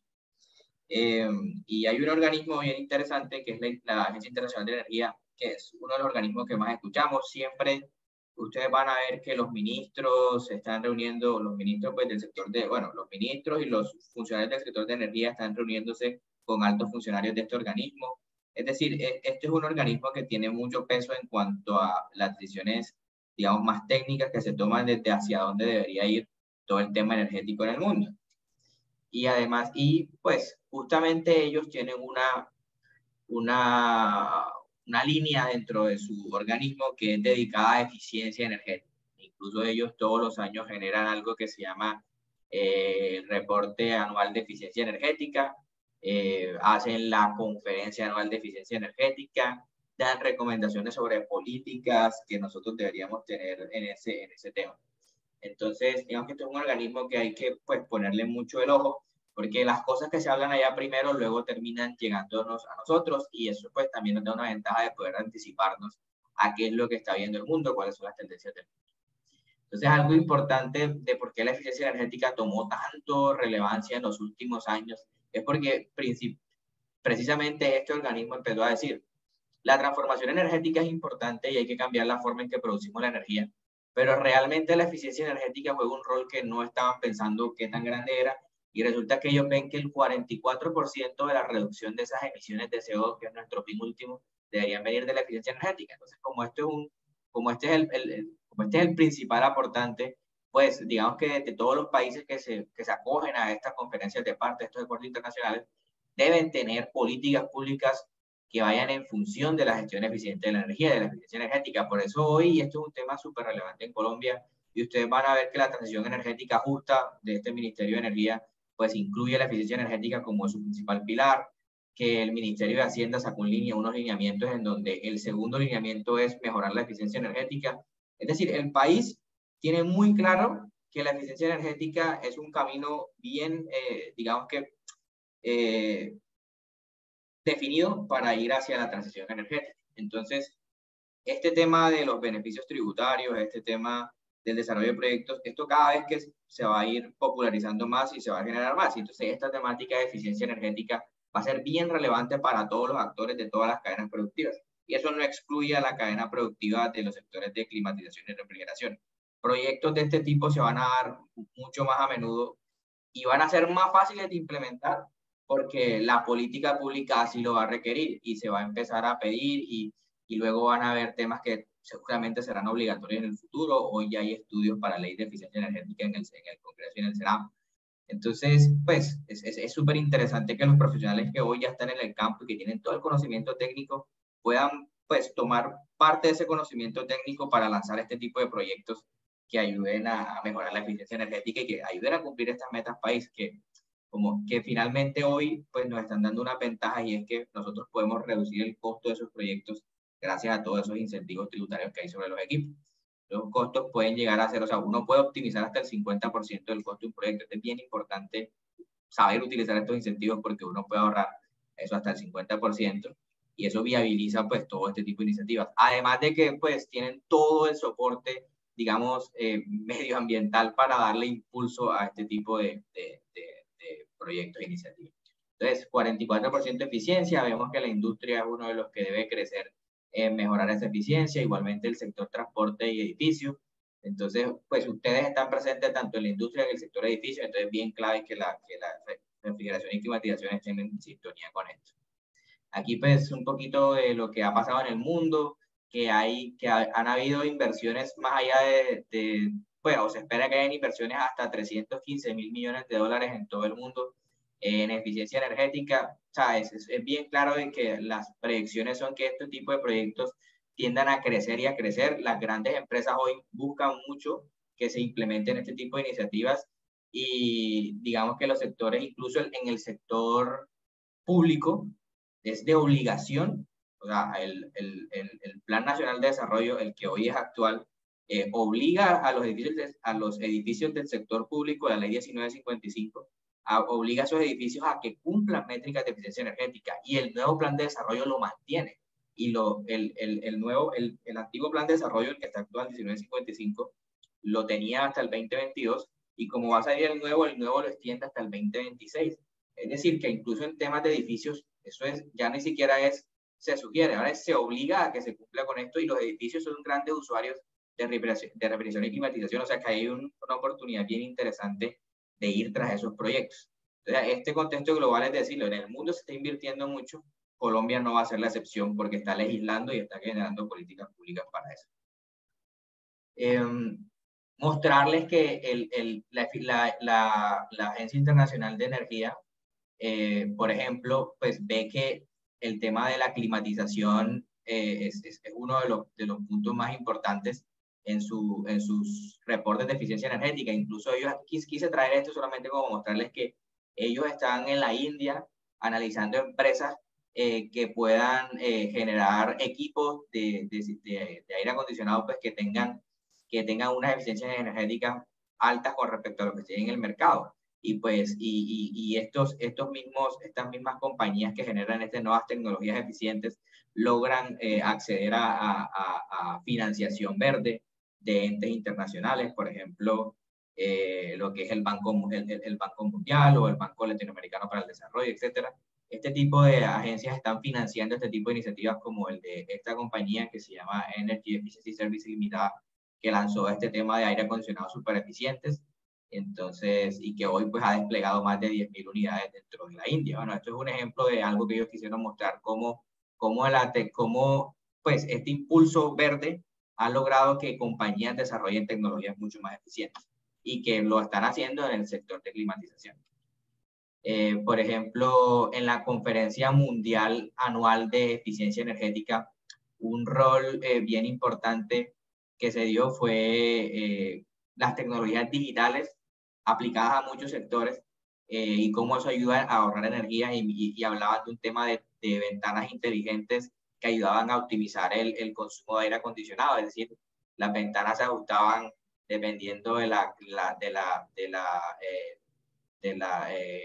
Y hay un organismo bien interesante que es la Agencia Internacional de Energía, que es uno de los organismos que más escuchamos. Siempre ustedes van a ver que los ministros se están reuniendo, los ministros pues, del sector los ministros y los funcionarios del sector de energía están reuniéndose con altos funcionarios de este organismo. Es decir, este es un organismo que tiene mucho peso en cuanto a las decisiones, digamos, más técnicas que se toman desde hacia dónde debería ir todo el tema energético en el mundo. Y además, pues justamente ellos tienen una línea dentro de su organismo que es dedicada a eficiencia energética. Incluso ellos todos los años generan algo que se llama el reporte anual de eficiencia energética, hacen la conferencia anual de eficiencia energética, dan recomendaciones sobre políticas que nosotros deberíamos tener en ese tema. Entonces, digamos que esto es un organismo que hay que pues, ponerle mucho el ojo, porque las cosas que se hablan allá primero luego terminan llegándonos a nosotros y eso pues también nos da una ventaja de poder anticiparnos a qué es lo que está viendo el mundo, cuáles son las tendencias del mundo. Entonces, algo importante de por qué la eficiencia energética tomó tanto relevancia en los últimos años es porque precisamente este organismo empezó a decir, la transformación energética es importante y hay que cambiar la forma en que producimos la energía, pero realmente la eficiencia energética juega un rol que no estaban pensando qué tan grande era y resulta que ellos ven que el 44% de la reducción de esas emisiones de CO2, que es nuestro fin último, deberían venir de la eficiencia energética. Entonces, como este es el principal aportante, pues digamos que de todos los países que se acogen a estas conferencias de parte, estos acuerdos internacionales, deben tener políticas públicas que vayan en función de la gestión eficiente de la energía, de la eficiencia energética. Por eso hoy esto es un tema súper relevante en Colombia y ustedes van a ver que la transición energética justa de este Ministerio de Energía pues incluye la eficiencia energética como su principal pilar, que el Ministerio de Hacienda sacó unos lineamientos en donde el segundo lineamiento es mejorar la eficiencia energética. Es decir, el país tiene muy claro que la eficiencia energética es un camino bien, digamos que, definido para ir hacia la transición energética. Entonces, este tema de los beneficios tributarios, este tema del desarrollo de proyectos, esto cada vez que se va a ir popularizando más y se va a generar más. Entonces, esta temática de eficiencia energética va a ser bien relevante para todos los actores de todas las cadenas productivas. Y eso no excluye a la cadena productiva de los sectores de climatización y refrigeración. Proyectos de este tipo se van a dar mucho más a menudo y van a ser más fáciles de implementar porque la política pública así lo va a requerir y se va a empezar a pedir y luego van a haber temas que seguramente serán obligatorios en el futuro. Hoy ya hay estudios para ley de eficiencia energética en el Congreso y en el Senado. Entonces, pues es súper interesante que los profesionales que hoy ya están en el campo y que tienen todo el conocimiento técnico puedan pues tomar parte de ese conocimiento técnico para lanzar este tipo de proyectos que ayuden a mejorar la eficiencia energética y que ayuden a cumplir estas metas país que finalmente hoy pues nos están dando una ventaja y es que nosotros podemos reducir el costo de esos proyectos gracias a todos esos incentivos tributarios que hay sobre los equipos. Los costos pueden llegar a ser, o sea, uno puede optimizar hasta el 50% del costo de un proyecto. Es bien importante saber utilizar estos incentivos porque uno puede ahorrar eso hasta el 50%. y eso viabiliza pues todo este tipo de iniciativas. Además de que pues tienen todo el soporte, digamos, medioambiental para darle impulso a este tipo de proyectos e iniciativas. Entonces, 44% de eficiencia, vemos que la industria es uno de los que debe crecer en mejorar esa eficiencia, igualmente el sector transporte y edificios. Entonces, pues ustedes están presentes tanto en la industria como en el sector edificio, entonces bien clave que la refrigeración y climatización estén en sintonía con esto. Aquí pues un poquito de lo que ha pasado en el mundo, han habido inversiones más allá bueno, se espera que hayan inversiones hasta 315.000 millones de dólares en todo el mundo en eficiencia energética. O sea, es bien claro de que las predicciones son que este tipo de proyectos tiendan a crecer y a crecer. Las grandes empresas hoy buscan mucho que se implementen este tipo de iniciativas y digamos que los sectores, incluso en el sector público, es de obligación. O sea, el Plan Nacional de Desarrollo, el que hoy es actual, obliga a los edificios del sector público, la ley 1955, obliga a esos edificios a que cumplan métricas de eficiencia energética, y el nuevo plan de desarrollo lo mantiene. Y el antiguo plan de desarrollo, el que está actual, 1955, lo tenía hasta el 2022, y como va a salir el nuevo lo extiende hasta el 2026. Es decir, que incluso en temas de edificios, ya ni siquiera se sugiere, ahora se obliga a que se cumpla con esto, y los edificios son grandes usuarios de refrigeración y climatización, o sea que hay una oportunidad bien interesante de ir tras esos proyectos. Entonces, este contexto global es decirlo, en el mundo se está invirtiendo mucho, Colombia no va a ser la excepción porque está legislando y está generando políticas públicas para eso. Mostrarles que la Agencia Internacional de Energía, por ejemplo, pues ve que el tema de la climatización es uno de los puntos más importantes en sus reportes de eficiencia energética. Incluso ellos, quise traer esto solamente como mostrarles que ellos están en la India analizando empresas que puedan generar equipos de aire acondicionado pues que tengan unas eficiencias energéticas altas con respecto a lo que tiene en el mercado. Y pues, estas mismas compañías que generan estas nuevas tecnologías eficientes logran acceder a financiación verde de entes internacionales, por ejemplo, lo que es el Banco Mundial o el Banco Latinoamericano para el Desarrollo, etcétera. Este tipo de agencias están financiando este tipo de iniciativas, como el de esta compañía que se llama Energy Efficiency Services Limitada, que lanzó este tema de aire acondicionado súper eficientes. Entonces, y que hoy pues ha desplegado más de 10.000 unidades dentro de la India. Bueno, esto es un ejemplo de algo que ellos quisieron mostrar, cómo pues este impulso verde ha logrado que compañías desarrollen tecnologías mucho más eficientes, y que lo están haciendo en el sector de climatización. Por ejemplo, en la Conferencia Mundial Anual de Eficiencia Energética, un rol bien importante que se dio fue las tecnologías digitales aplicadas a muchos sectores, y cómo eso ayuda a ahorrar energía, y hablaban de un tema de ventanas inteligentes que ayudaban a optimizar el consumo de aire acondicionado. Es decir, las ventanas se ajustaban dependiendo de la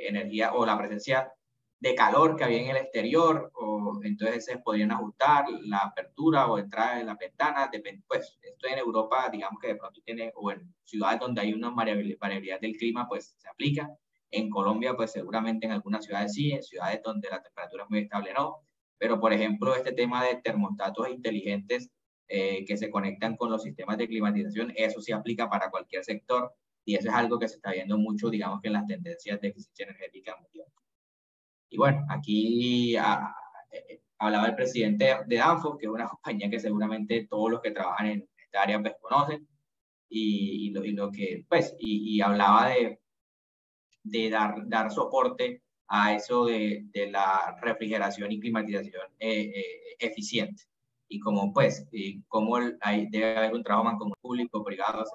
energía o la presencia de calor que había en el exterior, o entonces se podían ajustar la apertura o entrada de las ventanas. Pues esto en Europa, digamos que de pronto tiene, o en ciudades donde hay una variabilidad del clima, pues se aplica. En Colombia, pues seguramente en algunas ciudades sí, en ciudades donde la temperatura es muy estable no. Pero, por ejemplo, este tema de termostatos inteligentes que se conectan con los sistemas de climatización, eso sí aplica para cualquier sector, y eso es algo que se está viendo mucho, digamos que en las tendencias de eficiencia energética mundial. Y bueno, aquí hablaba el presidente de Danfoss, que es una compañía que seguramente todos los que trabajan en esta área pues conocen, y hablaba de dar soporte a eso de la refrigeración y climatización eficiente, y como pues, cómo debe haber un trabajo mancomunado público, privado.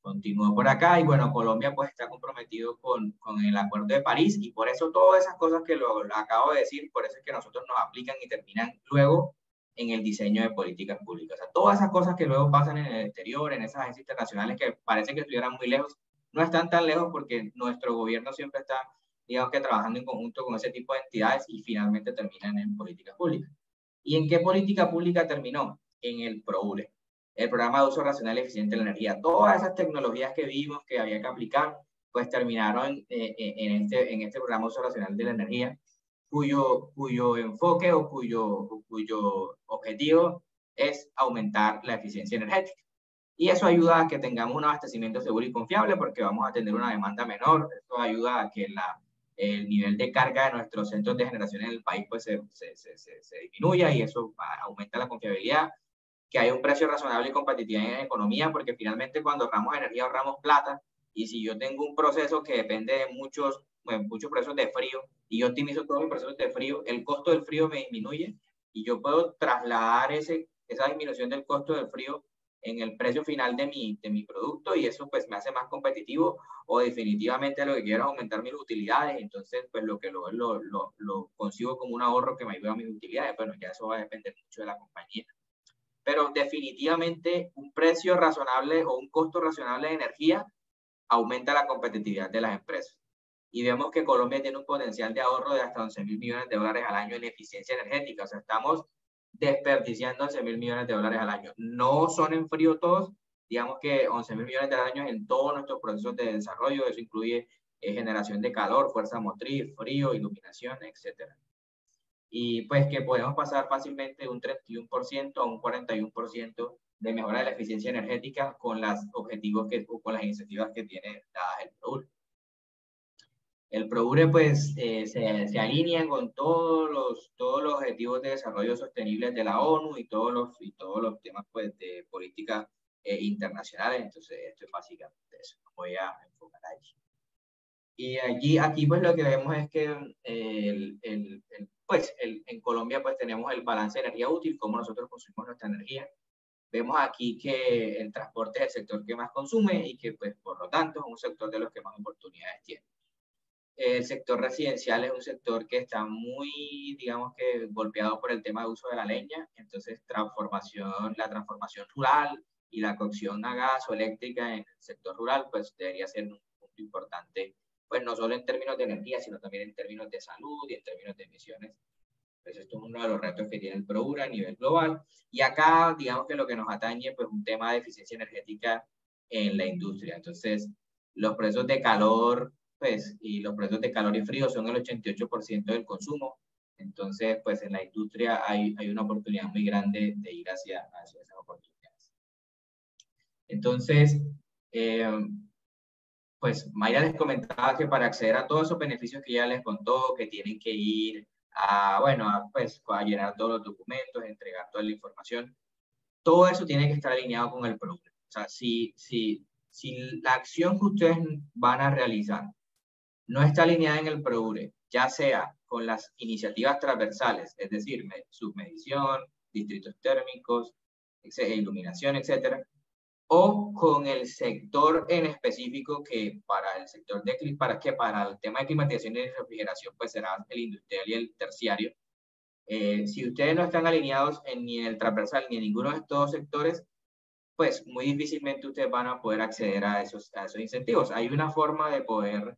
Continúo por acá, y bueno, Colombia pues está comprometido con el Acuerdo de París, y por eso todas esas cosas que lo acabo de decir, por eso es que nosotros nos aplican y terminan luego en el diseño de políticas públicas. O sea, todas esas cosas que luego pasan en el exterior, en esas agencias internacionales que parece que estuvieran muy lejos, no están tan lejos, porque nuestro gobierno siempre está, digamos que trabajando en conjunto con ese tipo de entidades y finalmente terminan en políticas públicas. ¿Y en qué política pública terminó? En el PROURE, el Programa de Uso Racional y Eficiente de la Energía. Todas esas tecnologías que vimos que había que aplicar, pues terminaron en este Programa de Uso Racional de la Energía, cuyo enfoque o cuyo objetivo es aumentar la eficiencia energética. Y eso ayuda a que tengamos un abastecimiento seguro y confiable porque vamos a tener una demanda menor. Eso ayuda a que el nivel de carga de nuestros centros de generación en el país pues se disminuya y eso aumenta la confiabilidad, que haya un precio razonable y competitividad en la economía, porque finalmente cuando ahorramos energía ahorramos plata, y si yo tengo un proceso que depende de muchos procesos de frío y yo optimizo todos mis procesos de frío, el costo del frío me disminuye y yo puedo trasladar esa disminución del costo del frío en el precio final de mi producto, y eso pues me hace más competitivo, o definitivamente lo que quiero es aumentar mis utilidades, entonces pues lo consigo como un ahorro que me ayuda a mis utilidades. Bueno, ya eso va a depender mucho de la compañía, pero definitivamente un precio razonable o un costo razonable de energía aumenta la competitividad de las empresas. Y vemos que Colombia tiene un potencial de ahorro de hasta 11.000 millones de dólares al año en eficiencia energética. O sea, estamos desperdiciando 11.000 millones de dólares al año. No son en frío todos, digamos que 11.000 millones de dólares al año en todos nuestros procesos de desarrollo. Eso incluye generación de calor, fuerza motriz, frío, iluminación, etcétera. Y pues que podemos pasar fácilmente de un 31% a un 41% de mejora de la eficiencia energética con los objetivos con las iniciativas que tiene el PROURE. El PROURE pues se alinea con todos los objetivos de desarrollo sostenible de la ONU y todos los temas pues de políticas internacionales. Entonces esto es básicamente eso. Voy a enfocar allí. Y aquí pues lo que vemos es que en Colombia pues tenemos el balance de energía útil, cómo nosotros consumimos nuestra energía. Vemos aquí que el transporte es el sector que más consume y que pues por lo tanto es un sector de los que más oportunidades tiene. El sector residencial es un sector que está muy, digamos que golpeado por el tema de uso de la leña, entonces la transformación rural y la cocción a gas o eléctrica en el sector rural pues debería ser un punto importante, pues no solo en términos de energía, sino también en términos de salud y en términos de emisiones. Pues esto es uno de los retos que tiene el PROURE a nivel global. Y acá, digamos que lo que nos atañe, pues un tema de eficiencia energética en la industria. Entonces, los procesos de calor, pues, y los procesos de calor y frío son el 88% del consumo. Entonces, pues en la industria hay una oportunidad muy grande de ir hacia esas oportunidades. Entonces, pues Mayra les comentaba que para acceder a todos esos beneficios que ella les contó, que tienen que ir a llenar todos los documentos, entregar toda la información, todo eso tiene que estar alineado con el PROURE. O sea, si la acción que ustedes van a realizar no está alineada en el PROURE, ya sea con las iniciativas transversales, es decir, submedición, distritos térmicos, iluminación, etcétera, o con el sector en específico que para el tema de climatización y refrigeración pues será el industrial y el terciario. Si ustedes no están alineados ni en el transversal ni en ninguno de estos sectores, pues muy difícilmente ustedes van a poder acceder a esos incentivos. Hay una forma de poder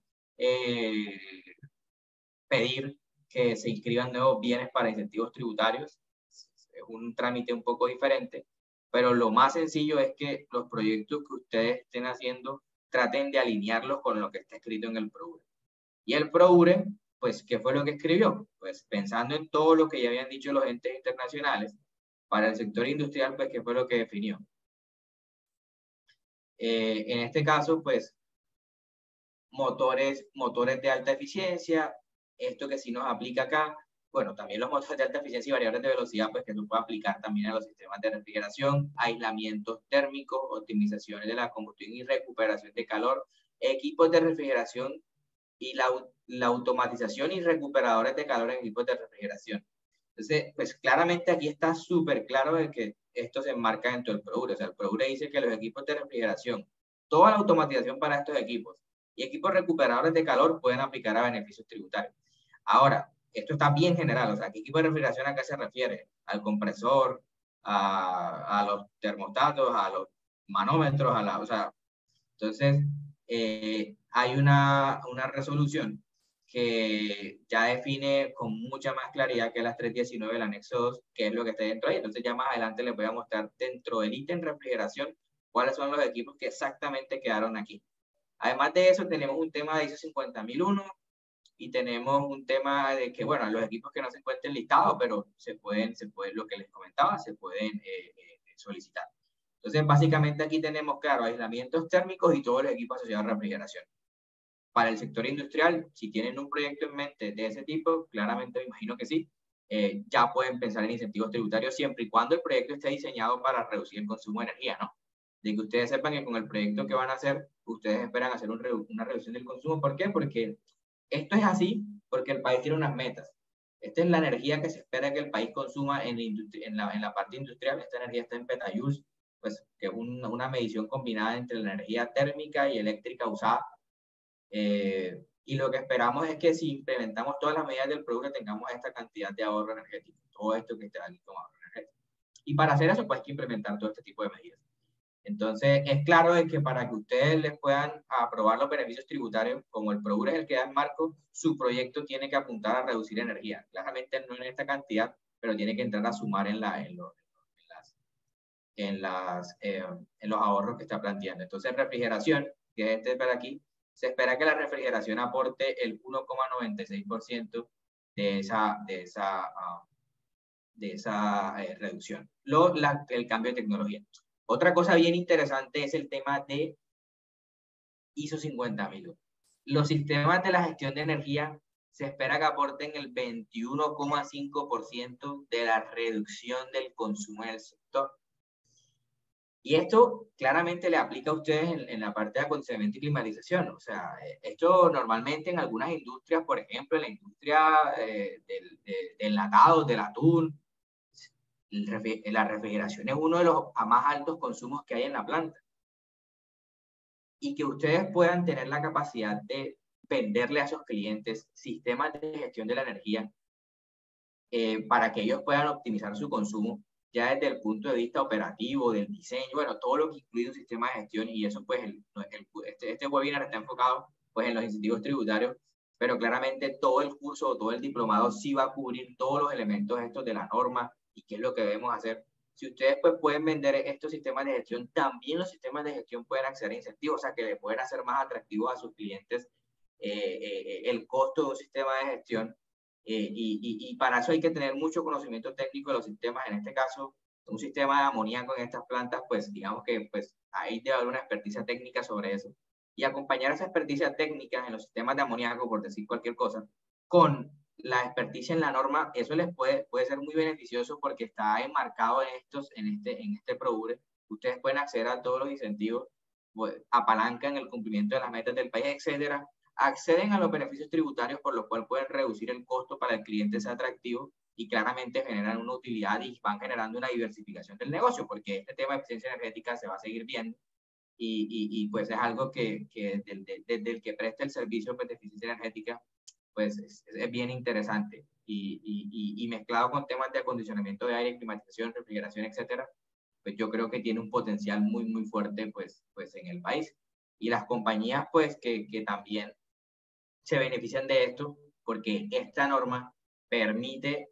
pedir que se inscriban nuevos bienes para incentivos tributarios. Es un trámite un poco diferente, pero lo más sencillo es que los proyectos que ustedes estén haciendo traten de alinearlos con lo que está escrito en el PROURE. Y el PROURE, pues, ¿qué fue lo que escribió? Pues pensando en todo lo que ya habían dicho los entes internacionales, para el sector industrial, pues, ¿qué fue lo que definió? En este caso, pues, motores de alta eficiencia, esto que sí nos aplica acá. Bueno, también los motores de alta eficiencia y variables de velocidad, pues que se puede aplicar también a los sistemas de refrigeración, aislamientos térmicos, optimizaciones de la combustión y recuperación de calor, equipos de refrigeración y la automatización y recuperadores de calor en equipos de refrigeración. Entonces, pues claramente aquí está súper claro de que esto se enmarca dentro del PROURE. O sea, el PROURE dice que los equipos de refrigeración, toda la automatización para estos equipos y equipos recuperadores de calor pueden aplicar a beneficios tributarios. Ahora, esto está bien general, o sea, ¿qué equipo de refrigeración a qué se refiere? Al compresor, a los termostatos, a los manómetros, o sea, entonces hay una resolución que ya define con mucha más claridad que las 319 del anexo 2, qué es lo que está dentro ahí. Entonces ya más adelante les voy a mostrar dentro del ítem refrigeración cuáles son los equipos que exactamente quedaron aquí. Además de eso, tenemos un tema de ISO 50001 y tenemos un tema de que, bueno, los equipos que no se encuentren listados, pero se pueden, lo que les comentaba, se pueden solicitar. Entonces, básicamente aquí tenemos, claro, aislamientos térmicos y todos los equipos asociados a refrigeración. Para el sector industrial, si tienen un proyecto en mente de ese tipo, claramente me imagino que sí, ya pueden pensar en incentivos tributarios siempre y cuando el proyecto esté diseñado para reducir el consumo de energía, ¿no? De que ustedes sepan que con el proyecto que van a hacer, ustedes esperan hacer una reducción del consumo. ¿Por qué? Porque esto es así, porque el país tiene unas metas. Esta es la energía que se espera que el país consuma en la parte industrial. Esta energía está en petajoules, pues, que es una medición combinada entre la energía térmica y eléctrica usada. Y lo que esperamos es que si implementamos todas las medidas del producto tengamos esta cantidad de ahorro energético, todo esto que está aquí como ahorro energético. Y para hacer eso, pues hay que implementar todo este tipo de medidas. Entonces, es claro de que para que ustedes les puedan aprobar los beneficios tributarios, como el PROUR es el que da el marco, su proyecto tiene que apuntar a reducir energía. Claramente no en esta cantidad, pero tiene que entrar a sumar en los ahorros que está planteando. Entonces, refrigeración, que es este para aquí, se espera que la refrigeración aporte el 1,96% de esa reducción. El cambio de tecnología. Otra cosa bien interesante es el tema de ISO 50001. Los sistemas de la gestión de energía se espera que aporten el 21,5% de la reducción del consumo del sector. Y esto claramente le aplica a ustedes en la parte de acondicionamiento y climatización. O sea, esto normalmente en algunas industrias, por ejemplo, en la industria del enlatado, del atún, la refrigeración es uno de los más altos consumos que hay en la planta. Y que ustedes puedan tener la capacidad de venderle a sus clientes sistemas de gestión de la energía para que ellos puedan optimizar su consumo ya desde el punto de vista operativo, del diseño, bueno, todo lo que incluye un sistema de gestión, y eso pues este webinar está enfocado pues en los incentivos tributarios, pero claramente todo el curso o todo el diplomado sí va a cubrir todos los elementos estos de la norma y qué es lo que debemos hacer. Si ustedes pues pueden vender estos sistemas de gestión, también los sistemas de gestión pueden acceder a incentivos, o sea que le pueden hacer más atractivos a sus clientes el costo de un sistema de gestión. Y para eso hay que tener mucho conocimiento técnico de los sistemas. En este caso, un sistema de amoníaco en estas plantas, pues digamos que pues, ahí debe haber una experticia técnica sobre eso. Y acompañar esa experticia técnica en los sistemas de amoníaco, por decir cualquier cosa, con la experticia en la norma, eso les puede ser muy beneficioso porque está enmarcado en este PROUR. Ustedes pueden acceder a todos los incentivos, pues, apalancan el cumplimiento de las metas del país, etcétera. Acceden a los beneficios tributarios, por lo cual pueden reducir el costo para el cliente, sea atractivo, y claramente generan una utilidad y van generando una diversificación del negocio, porque este tema de eficiencia energética se va a seguir viendo y pues es algo que desde el que presta el servicio de eficiencia energética, pues es bien interesante. Y mezclado con temas de acondicionamiento de aire, climatización, refrigeración, etcétera, pues yo creo que tiene un potencial muy, muy fuerte pues en el país. Y las compañías pues que también se benefician de esto porque esta norma permite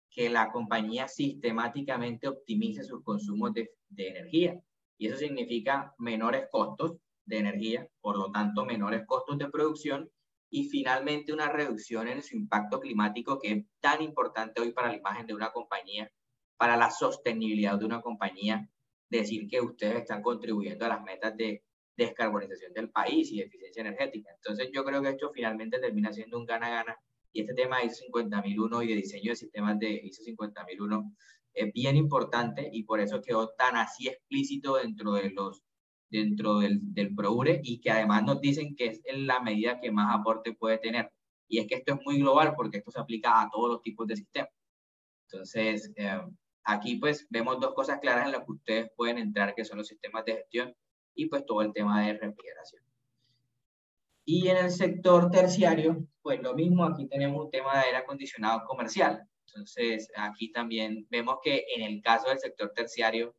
que la compañía sistemáticamente optimice sus consumos de energía. Y eso significa menores costos de energía, por lo tanto, menores costos de producción y finalmente una reducción en su impacto climático, que es tan importante hoy para la imagen de una compañía, para la sostenibilidad de una compañía, decir que ustedes están contribuyendo a las metas de descarbonización del país y de eficiencia energética. Entonces yo creo que esto finalmente termina siendo un gana-gana, y este tema de ISO 50001 y de diseño de sistemas de ISO 50001 es bien importante y por eso quedó tan así explícito dentro del PROUR, y que además nos dicen que es la medida que más aporte puede tener. Y es que esto es muy global porque esto se aplica a todos los tipos de sistemas. Entonces, aquí pues vemos dos cosas claras en las que ustedes pueden entrar, que son los sistemas de gestión y pues todo el tema de refrigeración. Y en el sector terciario, pues lo mismo, aquí tenemos un tema de aire acondicionado comercial. Entonces, aquí también vemos que en el caso del sector terciario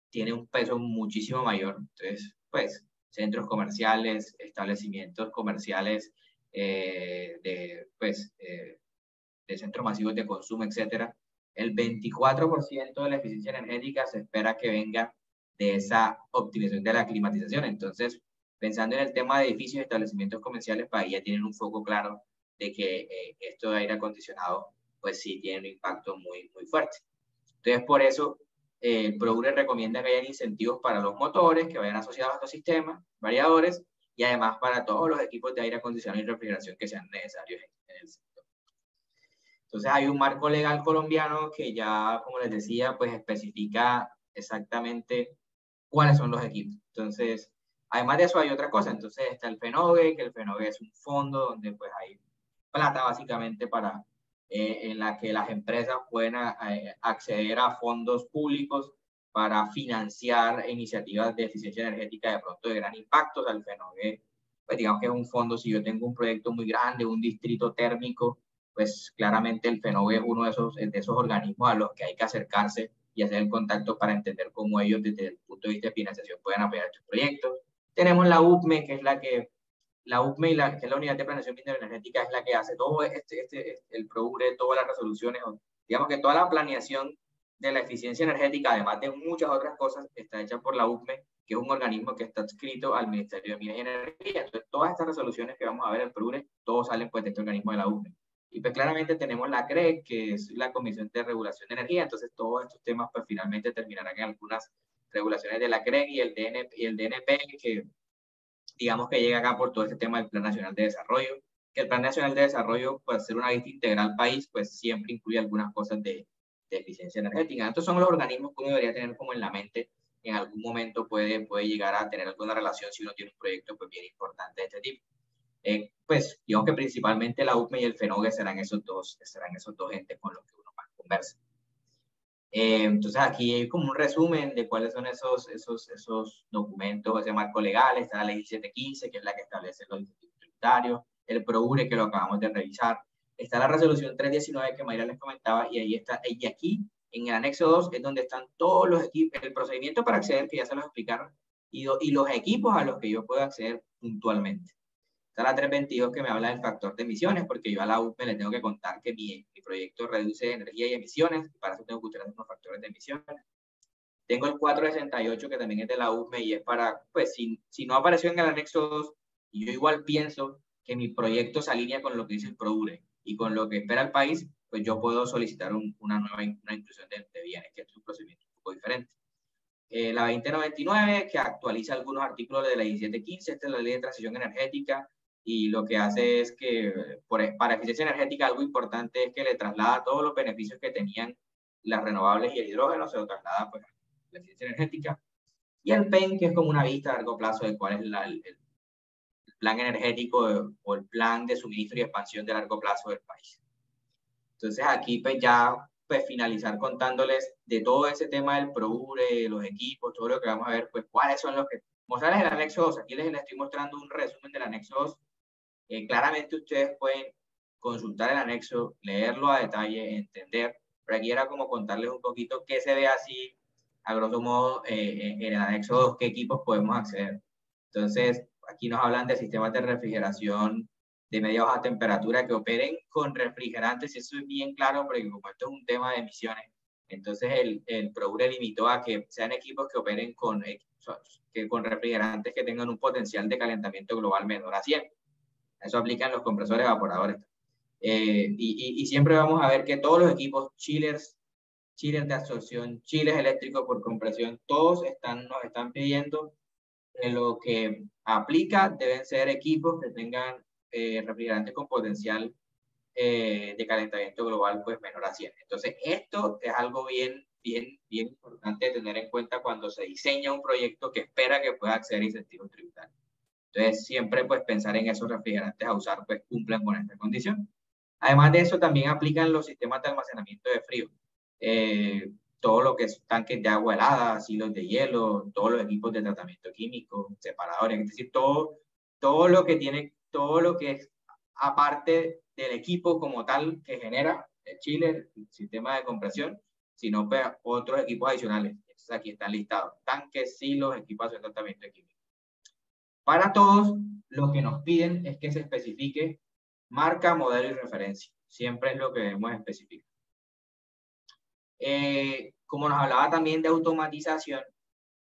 tiene un peso muchísimo mayor. Entonces, pues, centros comerciales, establecimientos comerciales de centros masivos de consumo, etcétera, el 24% de la eficiencia energética se espera que venga de esa optimización de la climatización. Entonces, pensando en el tema de edificios y establecimientos comerciales, pues ahí ya tienen un foco claro de que esto de aire acondicionado, pues sí tiene un impacto muy, muy fuerte. Entonces, por eso, el PROGRE recomienda que hayan incentivos para los motores que vayan asociados a estos sistemas variadores y además para todos los equipos de aire acondicionado y refrigeración que sean necesarios en el sector. Entonces, hay un marco legal colombiano que ya, como les decía, pues especifica exactamente cuáles son los equipos. Entonces, además de eso hay otra cosa. Entonces está el FENOVE, que el FENOVE es un fondo donde pues hay plata básicamente para, en la que las empresas pueden acceder a fondos públicos para financiar iniciativas de eficiencia energética de pronto de gran impacto. O sea, el FENOVE, pues digamos que es un fondo, si yo tengo un proyecto muy grande, un distrito térmico, pues claramente el FENOVE es uno de esos organismos a los que hay que acercarse y hacer el contacto para entender cómo ellos desde el punto de vista de financiación pueden apoyar estos proyectos. Tenemos la UPME, que es la UPME, que es la Unidad de Planeación Energética, es la que hace todo el PROGRE, todas las resoluciones, digamos que toda la planeación de la eficiencia energética, además de muchas otras cosas, está hecha por la UPME, que es un organismo que está adscrito al Ministerio de Minas y Energía. Entonces, todas estas resoluciones que vamos a ver en el PROGRE, todos salen pues de este organismo de la UPME. Y pues claramente tenemos la CREG, que es la Comisión de Regulación de Energía. Entonces todos estos temas pues finalmente terminarán en algunas regulaciones de la CREG y el DNP, que digamos que llega acá por todo este tema del Plan Nacional de Desarrollo, que el Plan Nacional de Desarrollo, pues ser una vista integral país, pues siempre incluye algunas cosas de eficiencia energética. Estos son los organismos que uno debería tener como en la mente. En algún momento puede llegar a tener alguna relación si uno tiene un proyecto pues bien importante de este tipo. Pues digamos que principalmente la UPME y el FENOVE serán esos dos entes con los que uno más conversa. Entonces aquí hay como un resumen de cuáles son esos documentos, ese marco legal. Está la ley 1715, que es la que establece los incentivos tributarios, el PROGRE, que lo acabamos de revisar. Está la resolución 319 que Mayra les comentaba, y ahí está, y aquí en el anexo 2 es donde están todos los equipos, el procedimiento para acceder, que ya se los explicaron, y los equipos a los que yo puedo acceder puntualmente. Está la 322 que me habla del factor de emisiones, porque yo a la UPME le tengo que contar que mi proyecto reduce energía y emisiones, y para eso tengo que utilizar unos factores de emisiones. Tengo el 468 que también es de la UPME y es para, pues si no apareció en el anexo 2, y yo igual pienso que mi proyecto se alinea con lo que dice el PROGRE y con lo que espera el país, pues yo puedo solicitar una inclusión de bienes, que es un procedimiento un poco diferente. La 2099, que actualiza algunos artículos de la 1715, esta es la ley de transición energética, y lo que hace es que para eficiencia energética algo importante es que le traslada todos los beneficios que tenían las renovables y el hidrógeno, se lo traslada pues, a la eficiencia energética. Y el PEN, que es como una vista a largo plazo de cuál es el plan energético o el plan de suministro y expansión de largo plazo del país. Entonces aquí pues ya pues finalizar contándoles de todo ese tema del PROGRE, los equipos, todo lo que vamos a ver, pues cuáles son los que... Mostrarles el anexo 2, aquí les estoy mostrando un resumen del anexo 2. Claramente ustedes pueden consultar el anexo, leerlo a detalle, entender, pero aquí era como contarles un poquito qué se ve así, a grosso modo, en el anexo 2, qué equipos podemos acceder. Entonces, aquí nos hablan de sistemas de refrigeración de media baja temperatura que operen con refrigerantes, y eso es bien claro, porque como esto es un tema de emisiones, entonces el PROGRE limitó a que sean equipos que operen con refrigerantes que tengan un potencial de calentamiento global menor a 100. Eso aplica en los compresores evaporadores. Y siempre vamos a ver que todos los equipos, chillers de absorción, chillers eléctricos por compresión, todos nos están pidiendo que lo que aplica deben ser equipos que tengan refrigerantes con potencial de calentamiento global pues menor a 100. Entonces, esto es algo bien importante de tener en cuenta cuando se diseña un proyecto que espera que pueda acceder a incentivos tributarios. Entonces, siempre pues pensar en esos refrigerantes a usar pues cumplan con esta condición. Además de eso, también aplican los sistemas de almacenamiento de frío. Todo lo que es tanques de agua helada, silos de hielo, todos los equipos de tratamiento químico, separadores, es decir, todo lo que es aparte del equipo como tal que genera el chiller, el sistema de compresión, sino pues, otros equipos adicionales. Entonces, aquí están listados: tanques, silos, equipos de tratamiento químico. Para todos, lo que nos piden es que se especifique marca, modelo y referencia. Siempre es lo que debemos especificar. Como nos hablaba también de automatización,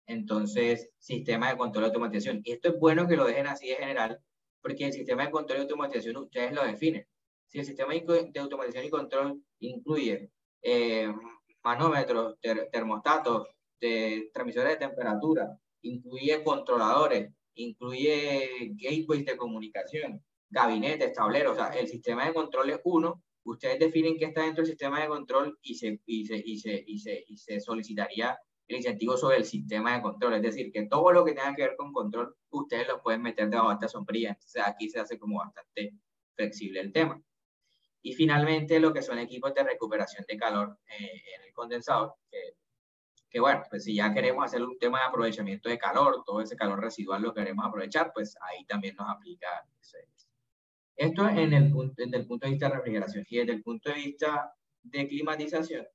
entonces sistema de control de automatización. Y esto es bueno que lo dejen así de general, porque el sistema de control y automatización ustedes lo definen. Si el sistema de automatización y control incluye manómetros, termostatos, transmisores de temperatura, incluye controladores, incluye gateways de comunicación, gabinetes, tableros, o sea, el sistema de control es uno, ustedes definen qué está dentro del sistema de control y se solicitaría el incentivo sobre el sistema de control, es decir, que todo lo que tenga que ver con control, ustedes lo pueden meter debajo de esta sombrilla, entonces aquí se hace como bastante flexible el tema. Y finalmente lo que son equipos de recuperación de calor en el condensador, que bueno, pues si ya queremos hacer un tema de aprovechamiento de calor, todo ese calor residual lo queremos aprovechar, pues ahí también nos aplica esto desde el punto de vista de refrigeración. Y desde el punto de vista de climatización,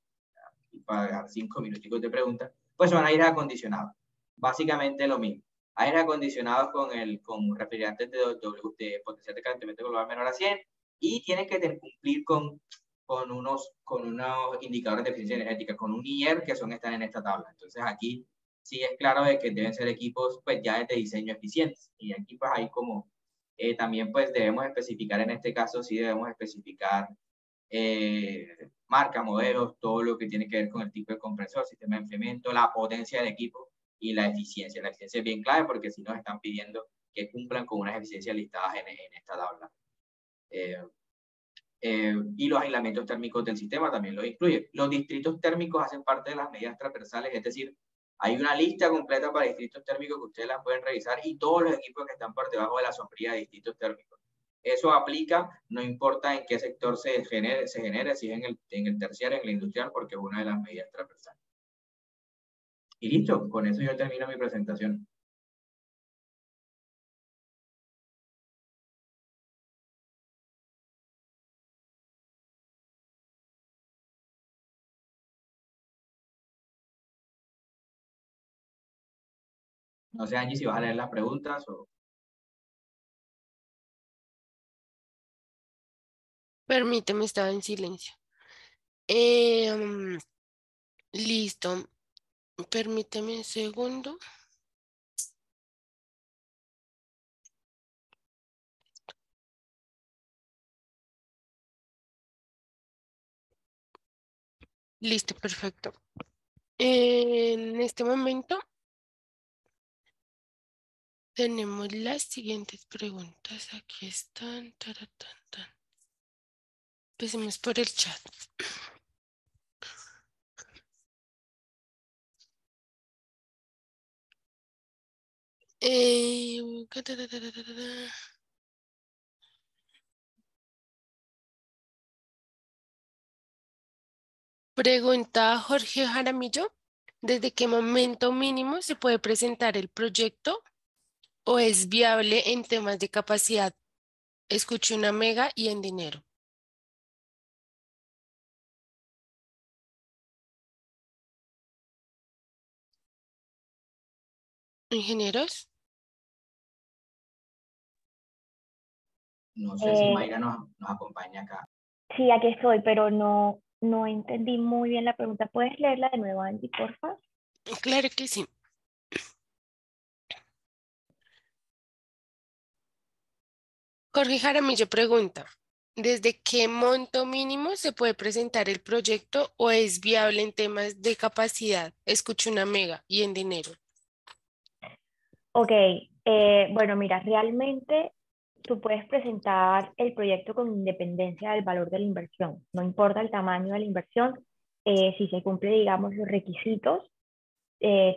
y para dejar 5 minuticos de preguntas, pues son aires acondicionados. Básicamente lo mismo. Aires acondicionados con refrigerantes de potencial de calentamiento global menor a 100 y tienen que cumplir con unos indicadores de eficiencia energética, con un IR que están en esta tabla. Entonces aquí sí es claro de que deben ser equipos pues ya de diseño eficientes. Y aquí pues hay como, también pues debemos especificar en este caso, sí debemos especificar marca, modelos, todo lo que tiene que ver con el tipo de compresor, sistema de enfriamiento, la potencia del equipo y la eficiencia. La eficiencia es bien clave porque si nos están pidiendo que cumplan con unas eficiencias listadas en esta tabla. Y los aislamientos térmicos del sistema también lo incluye. Los distritos térmicos hacen parte de las medidas transversales, es decir, hay una lista completa para distritos térmicos que ustedes las pueden revisar y todos los equipos que están por debajo de la sombrilla de distritos térmicos. Eso aplica, no importa en qué sector se genere si es en el terciario, en el industrial, porque es una de las medidas transversales. Y listo, con eso yo termino mi presentación. No sé, Angie, si vas a leer las preguntas o... Permíteme, estaba en silencio. Listo. Permíteme un segundo. Listo, perfecto. En este momento tenemos las siguientes preguntas. Aquí están. Taratán, tan. Empecemos por el chat. Pregunta Jorge Jaramillo. ¿Desde qué momento mínimo se puede presentar el proyecto o es viable en temas de capacidad? Escuché una mega y en dinero. ¿Ingenieros? No sé si Mayra nos acompaña acá. Sí, aquí estoy, pero no entendí muy bien la pregunta. ¿Puedes leerla de nuevo, Angie, porfa? Claro que sí. Jorge Jaramillo pregunta, ¿desde qué monto mínimo se puede presentar el proyecto o es viable en temas de capacidad? Escucho una mega y en dinero. Ok, bueno, mira, realmente tú puedes presentar el proyecto con independencia del valor de la inversión. No importa el tamaño de la inversión, si se cumple, digamos, los requisitos,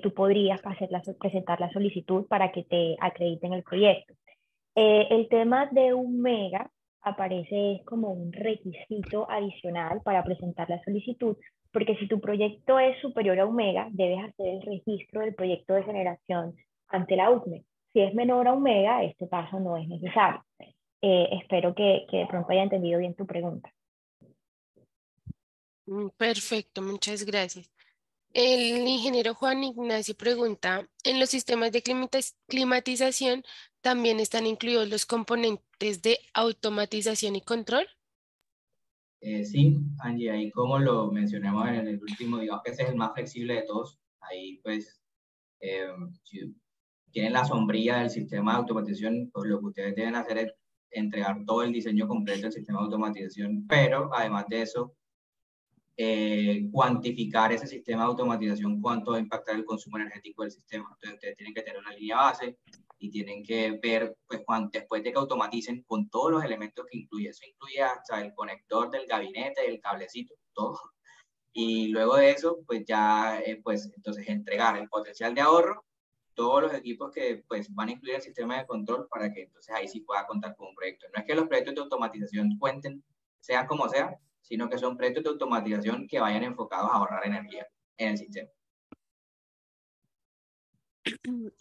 tú podrías presentar la solicitud para que te acrediten el proyecto. El tema de un mega aparece como un requisito adicional para presentar la solicitud, porque si tu proyecto es superior a un mega, debes hacer el registro del proyecto de generación ante la UCME. Si es menor a un mega, este paso no es necesario. Espero que de pronto haya entendido bien tu pregunta. Perfecto, muchas gracias. El ingeniero Juan Ignacio pregunta, ¿en los sistemas de climatización también están incluidos los componentes de automatización y control? Sí, Angie, ahí como lo mencionamos en el último, digamos que ese es el más flexible de todos. Ahí pues eh, si tienen la sombría del sistema de automatización, pues lo que ustedes deben hacer es entregar todo el diseño completo del sistema de automatización, pero además de eso, cuantificar ese sistema de automatización, cuánto va a impactar el consumo energético del sistema. Entonces, ustedes tienen que tener una línea base y tienen que ver, pues, después de que automaticen con todos los elementos que incluye. Eso incluye hasta el conector del gabinete, el cablecito, todo. Y luego de eso, pues ya, pues entonces entregar el potencial de ahorro, todos los equipos que pues van a incluir el sistema de control para que entonces ahí sí pueda contar con un proyecto. No es que los proyectos de automatización cuenten, sean como sean, sino que son proyectos de automatización que vayan enfocados a ahorrar energía en el sistema.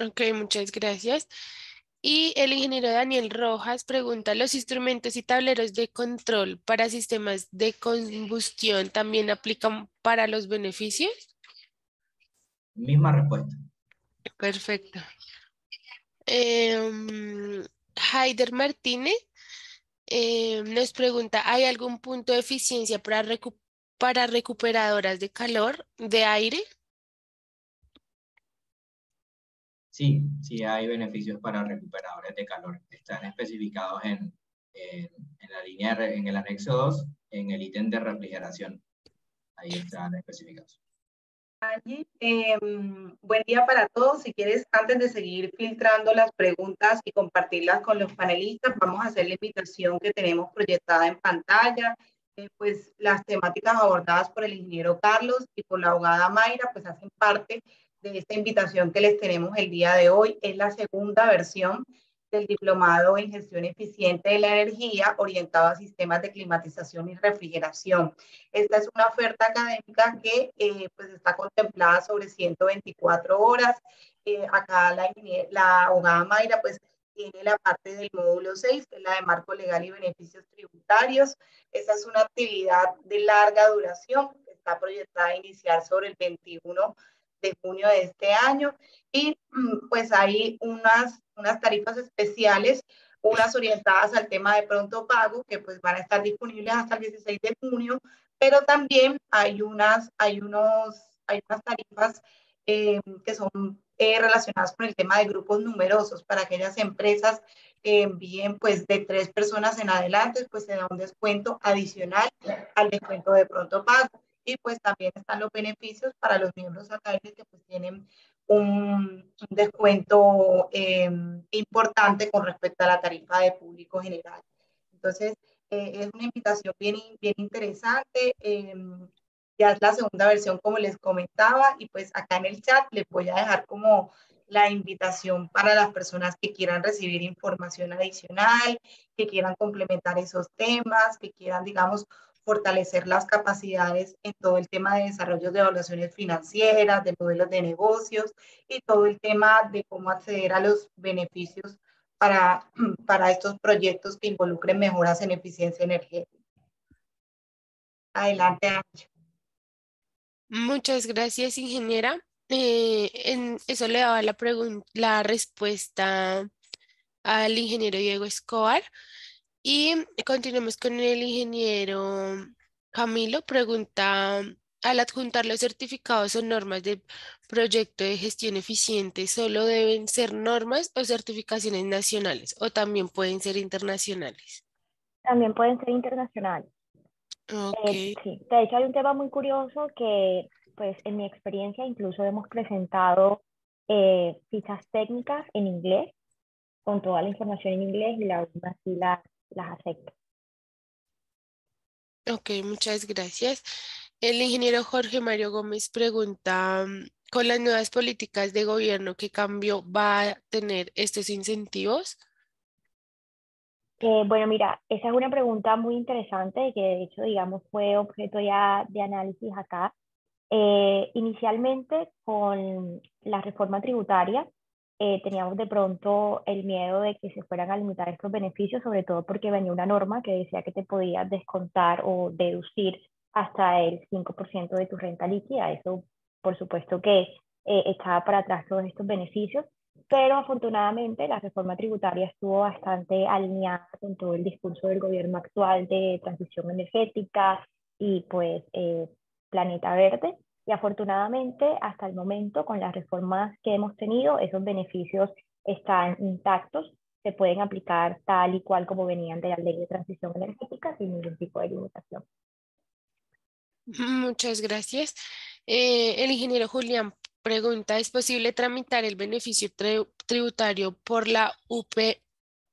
Ok, muchas gracias. Y el ingeniero Daniel Rojas pregunta, ¿los instrumentos y tableros de control para sistemas de combustión también aplican para los beneficios? Misma respuesta. Perfecto. Haider Martínez nos pregunta, ¿hay algún punto de eficiencia para recuperadoras de calor de aire? Sí, sí hay beneficios para recuperadores de calor. Están especificados en la línea, en el anexo 2, en el ítem de refrigeración. Ahí están especificados. Angie, buen día para todos. Si quieres, antes de seguir filtrando las preguntas y compartirlas con los panelistas, vamos a hacer la invitación que tenemos proyectada en pantalla. Pues las temáticas abordadas por el ingeniero Carlos y por la abogada Mayra, pues hacen parte de esta invitación que les tenemos el día de hoy. Es la segunda versión del Diplomado en Gestión Eficiente de la Energía orientado a sistemas de climatización y refrigeración. Esta es una oferta académica que pues está contemplada sobre 124 horas. Acá la abogada Mayra pues tiene la parte del módulo 6, que es la de marco legal y beneficios tributarios. Esta es una actividad de larga duración que está proyectada a iniciar sobre el 21 de junio de este año y pues hay unas tarifas especiales, unas orientadas al tema de pronto pago que pues van a estar disponibles hasta el 16 de junio, pero también hay unas tarifas que son relacionadas con el tema de grupos numerosos para aquellas empresas que envíen pues de 3 personas en adelante, pues se da un descuento adicional al descuento de pronto pago. Y pues también están los beneficios para los miembros académicos que pues tienen un descuento importante con respecto a la tarifa de público general. Entonces, es una invitación bien interesante. Ya es la segunda versión, como les comentaba, y pues acá en el chat les voy a dejar como la invitación para las personas que quieran recibir información adicional, que quieran complementar esos temas, que quieran, digamos, fortalecer las capacidades en todo el tema de desarrollo de evaluaciones financieras, de modelos de negocios y todo el tema de cómo acceder a los beneficios para estos proyectos que involucren mejoras en eficiencia energética. Adelante, Ancho. Muchas gracias, ingeniera. En eso le daba la respuesta al ingeniero Diego Escobar. Y continuemos con el ingeniero Camilo. Pregunta, al adjuntar los certificados o normas de proyecto de gestión eficiente, ¿solo deben ser normas o certificaciones nacionales o también pueden ser internacionales? También pueden ser internacionales. Ok. Sí, de hecho hay un tema muy curioso que, pues en mi experiencia incluso hemos presentado fichas técnicas en inglés, con toda la información en inglés y aún así las acepto. Ok, muchas gracias. El ingeniero Jorge Mario Gómez pregunta, ¿con las nuevas políticas de gobierno, qué cambio va a tener estos incentivos? Bueno, mira, esa es una pregunta muy interesante que de hecho, digamos, fue objeto ya de análisis acá. Inicialmente, con la reforma tributaria, teníamos de pronto el miedo de que se fueran a limitar estos beneficios, sobre todo porque venía una norma que decía que te podías descontar o deducir hasta el 5% de tu renta líquida. Eso por supuesto que echaba para atrás todos estos beneficios, pero afortunadamente la reforma tributaria estuvo bastante alineada con todo el discurso del gobierno actual de transición energética y pues planeta verde. Y afortunadamente hasta el momento con las reformas que hemos tenido, esos beneficios están intactos, se pueden aplicar tal y cual como venían de la ley de transición energética sin ningún tipo de limitación. Muchas gracias. El ingeniero Julián pregunta, ¿es posible tramitar el beneficio tributario por la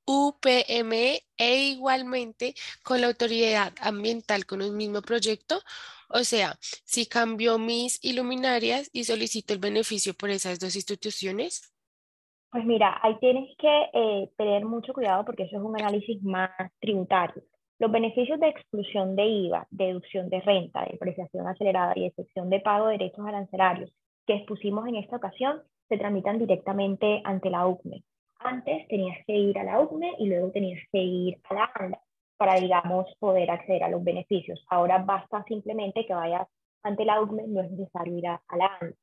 UPME e igualmente con la autoridad ambiental con un mismo proyecto? O sea, si cambio mis iluminarias y solicito el beneficio por esas dos instituciones. Pues mira, ahí tienes que tener mucho cuidado porque eso es un análisis más tributario. Los beneficios de exclusión de IVA, deducción de renta, depreciación acelerada y excepción de pago de derechos arancelarios que expusimos en esta ocasión se tramitan directamente ante la UCME. Antes tenías que ir a la UCME y luego tenías que ir a la ANDA para, digamos, poder acceder a los beneficios. Ahora basta simplemente que vayas ante la UCME, no es necesario ir a la ANDA.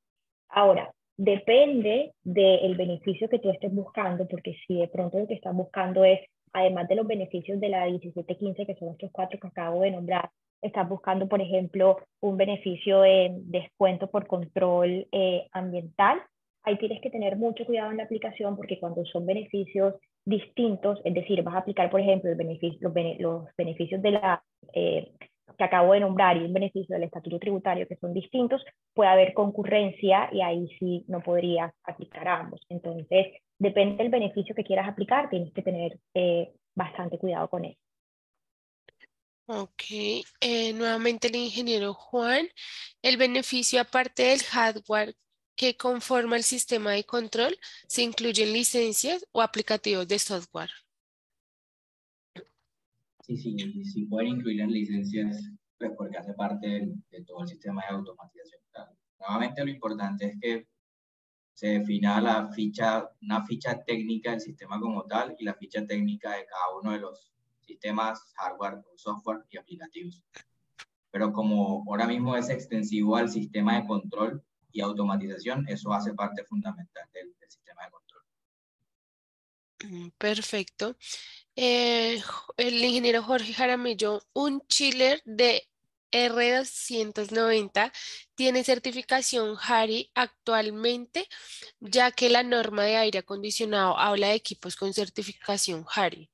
Ahora, depende del beneficio que tú estés buscando, porque si de pronto lo que estás buscando es, además de los beneficios de la 1715, que son estos 4 que acabo de nombrar, estás buscando, por ejemplo, un beneficio de descuento por control ambiental, ahí tienes que tener mucho cuidado en la aplicación porque cuando son beneficios distintos, es decir, vas a aplicar, por ejemplo, los beneficios de la que acabo de nombrar y un beneficio del estatuto tributario que son distintos, puede haber concurrencia y ahí sí no podrías aplicar ambos. Entonces, depende del beneficio que quieras aplicar, tienes que tener bastante cuidado con eso. Ok, nuevamente el ingeniero Juan, el beneficio aparte del hardware que conforma el sistema de control, ¿se incluyen licencias o aplicativos de software? Sí, pueden incluir las licencias, pues porque hace parte de todo el sistema de automatización. Nuevamente lo importante es que se defina una ficha técnica del sistema como tal y la ficha técnica de cada uno de los sistemas, hardware, software y aplicativos. Pero como ahora mismo es extensivo al sistema de control y automatización, eso hace parte fundamental del sistema de control. Perfecto. El ingeniero Jorge Jaramillo, un chiller de R290 tiene certificación HARI actualmente, ya que la norma de aire acondicionado habla de equipos con certificación HARI.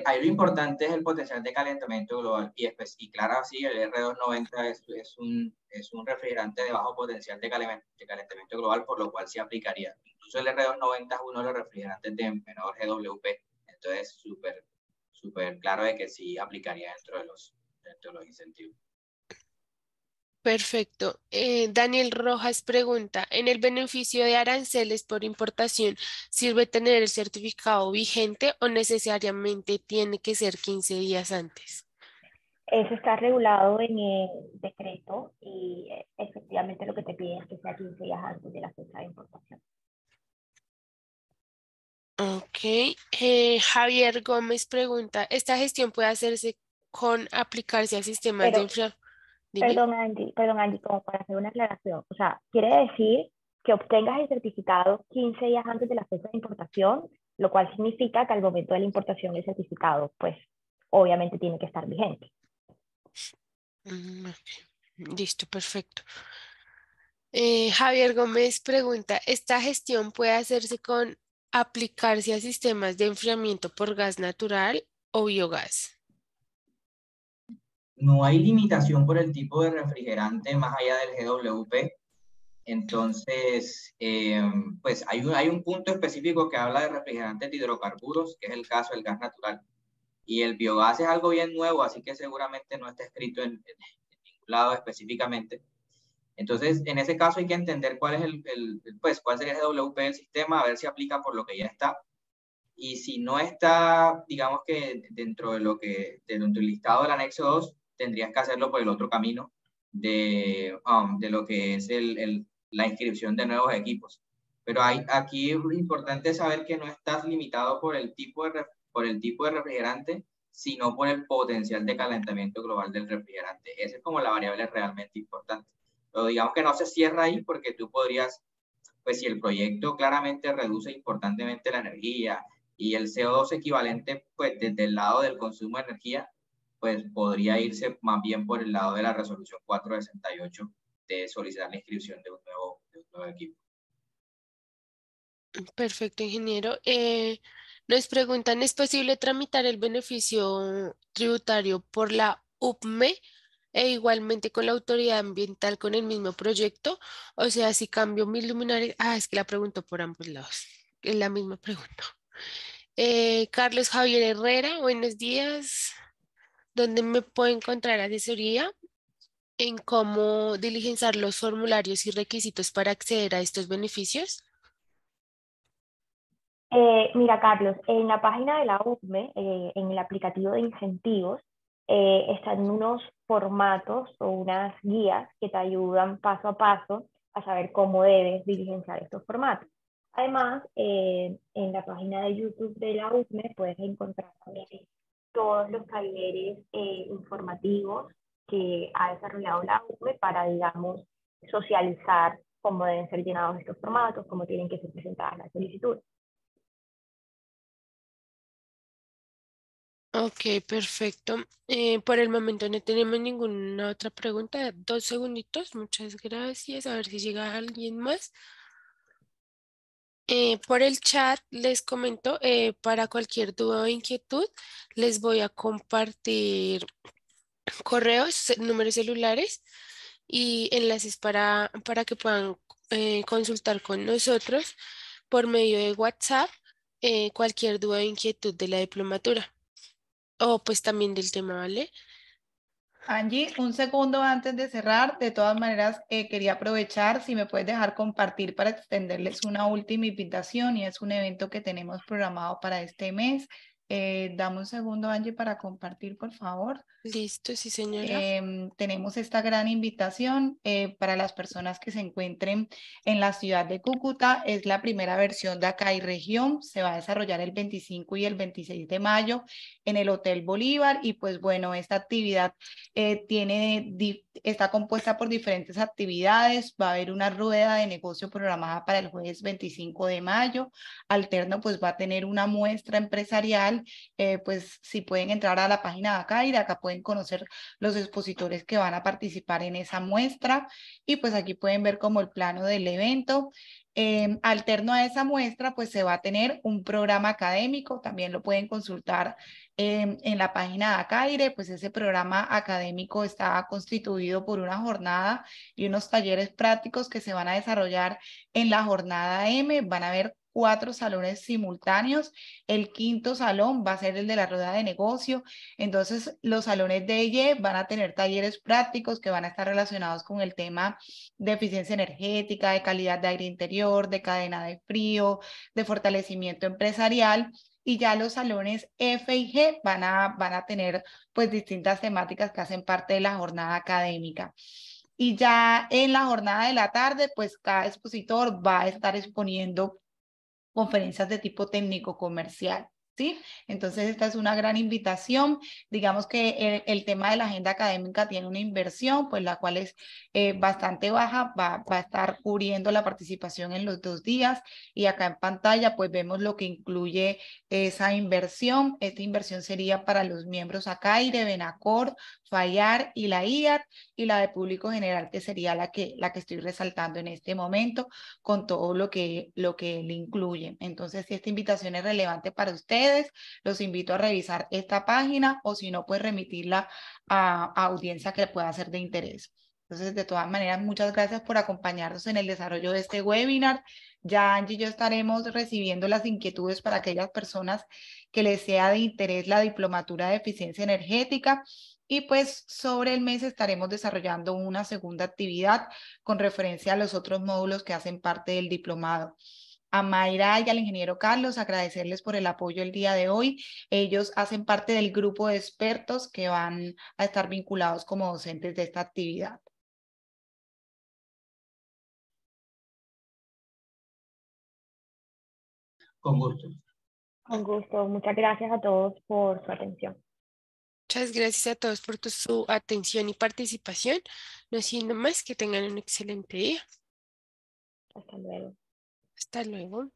Ahí lo importante es el potencial de calentamiento global y claro, así el R290 es un refrigerante de bajo potencial de calentamiento global, por lo cual se aplicaría. Incluso el R290 es uno de los refrigerantes de menor GWP, entonces súper claro de que sí aplicaría dentro de los incentivos. Perfecto. Daniel Rojas pregunta, ¿en el beneficio de aranceles por importación sirve tener el certificado vigente o necesariamente tiene que ser 15 días antes? Eso está regulado en el decreto y efectivamente lo que te piden es que sea 15 días antes de la fecha de importación. Ok. Javier Gómez pregunta, ¿esta gestión puede hacerse con aplicarse a sistemas de Pero, infra? Dime. perdón Angie, como para hacer una aclaración, o sea, quiere decir que obtengas el certificado 15 días antes de la fecha de importación, lo cual significa que al momento de la importación el certificado, pues, obviamente tiene que estar vigente. Ok. Listo, perfecto. Javier Gómez pregunta, ¿esta gestión puede hacerse con aplicarse a sistemas de enfriamiento por gas natural o biogás? No hay limitación por el tipo de refrigerante más allá del GWP. Entonces, pues hay un punto específico que habla de refrigerantes de hidrocarburos, que es el caso del gas natural. Y el biogás es algo bien nuevo, así que seguramente no está escrito en ningún lado específicamente. Entonces, en ese caso hay que entender cuál es cuál sería el GWP del sistema, a ver si aplica por lo que ya está. Y si no está, digamos que dentro del listado del anexo 2, tendrías que hacerlo por el otro camino de lo que es la inscripción de nuevos equipos. Pero aquí es importante saber que no estás limitado por el tipo de refrigerante, sino por el potencial de calentamiento global del refrigerante. Esa es como la variable realmente importante. Pero digamos que no se cierra ahí porque tú podrías, pues si el proyecto claramente reduce importantemente la energía y el CO2 equivalente, pues desde el lado del consumo de energía, pues podría irse más bien por el lado de la resolución 468 de solicitar la inscripción de un nuevo equipo. Perfecto, ingeniero. Nos preguntan, ¿es posible tramitar el beneficio tributario por la UPME e igualmente con la autoridad ambiental con el mismo proyecto? O sea, si cambio mis luminarias. Ah, es que la pregunto por ambos lados. Es la misma pregunta. Carlos Javier Herrera, buenos días. ¿Dónde me puedo encontrar asesoría en cómo diligenciar los formularios y requisitos para acceder a estos beneficios? Mira, Carlos, en la página de la UCME, en el aplicativo de incentivos, están unos formatos o unas guías que te ayudan paso a paso a saber cómo debes diligenciar estos formatos. Además, en la página de YouTube de la UCME puedes encontrar también todos los talleres informativos que ha desarrollado la UCME para, digamos, socializar cómo deben ser llenados estos formatos, cómo tienen que ser presentadas las solicitudes. Ok, perfecto. Por el momento no tenemos ninguna otra pregunta. 2 segunditos, muchas gracias. A ver si llega alguien más. Por el chat les comento, para cualquier duda o inquietud, les voy a compartir correos, números celulares y enlaces para que puedan consultar con nosotros por medio de WhatsApp cualquier duda o inquietud de la diplomatura o pues también del tema, ¿vale? Angie, un segundo antes de cerrar, de todas maneras quería aprovechar si me puedes dejar compartir para extenderles una última invitación y es un evento que tenemos programado para este mes. Dame un segundo, Angie, para compartir, por favor. Listo, sí, señora. Tenemos esta gran invitación para las personas que se encuentren en la ciudad de Cúcuta. Es la primera versión de Acá y Región. Se va a desarrollar el 25 y el 26 de mayo en el Hotel Bolívar. Y pues bueno, esta actividad está compuesta por diferentes actividades. Va a haber una rueda de negocio programada para el jueves 25 de mayo. Alterno pues va a tener una muestra empresarial. Pues si pueden entrar a la página de acá y de acá pueden conocer los expositores que van a participar en esa muestra y pues aquí pueden ver como el plano del evento. Alterno a esa muestra, pues se va a tener un programa académico, también lo pueden consultar en la página de Acaire, pues ese programa académico está constituido por una jornada y unos talleres prácticos que se van a desarrollar en la jornada M, van a haber 4 salones simultáneos, el quinto salón va a ser el de la rueda de negocio, entonces los salones de EYE van a tener talleres prácticos que van a estar relacionados con el tema de eficiencia energética, de calidad de aire interior, de cadena de frío, de fortalecimiento empresarial. Y ya los salones F y G van a tener pues distintas temáticas que hacen parte de la jornada académica. Y ya en la jornada de la tarde, pues cada expositor va a estar exponiendo conferencias de tipo técnico comercial. ¿Sí? Entonces, esta es una gran invitación. Digamos que el tema de la agenda académica tiene una inversión, pues la cual es bastante baja, va a estar cubriendo la participación en los 2 días y acá en pantalla pues vemos lo que incluye esa inversión. Esta inversión sería para los miembros ACAIRE, Benacor, FAIAR y la IAR y la de público general que sería la que estoy resaltando en este momento con todo lo que le incluye. Entonces, si esta invitación es relevante para ustedes, los invito a revisar esta página o si no, pues remitirla a audiencia que pueda ser de interés. Entonces, de todas maneras, muchas gracias por acompañarnos en el desarrollo de este webinar. Ya Angie y yo estaremos recibiendo las inquietudes para aquellas personas que les sea de interés la diplomatura de eficiencia energética. Y pues sobre el mes estaremos desarrollando una segunda actividad con referencia a los otros módulos que hacen parte del diplomado. A Mayra y al ingeniero Carlos, agradecerles por el apoyo el día de hoy. Ellos hacen parte del grupo de expertos que van a estar vinculados como docentes de esta actividad. Con gusto. Con gusto. Muchas gracias a todos por su atención. Muchas gracias a todos por su atención y participación. No siendo más, que tengan un excelente día. Hasta luego. Hasta luego.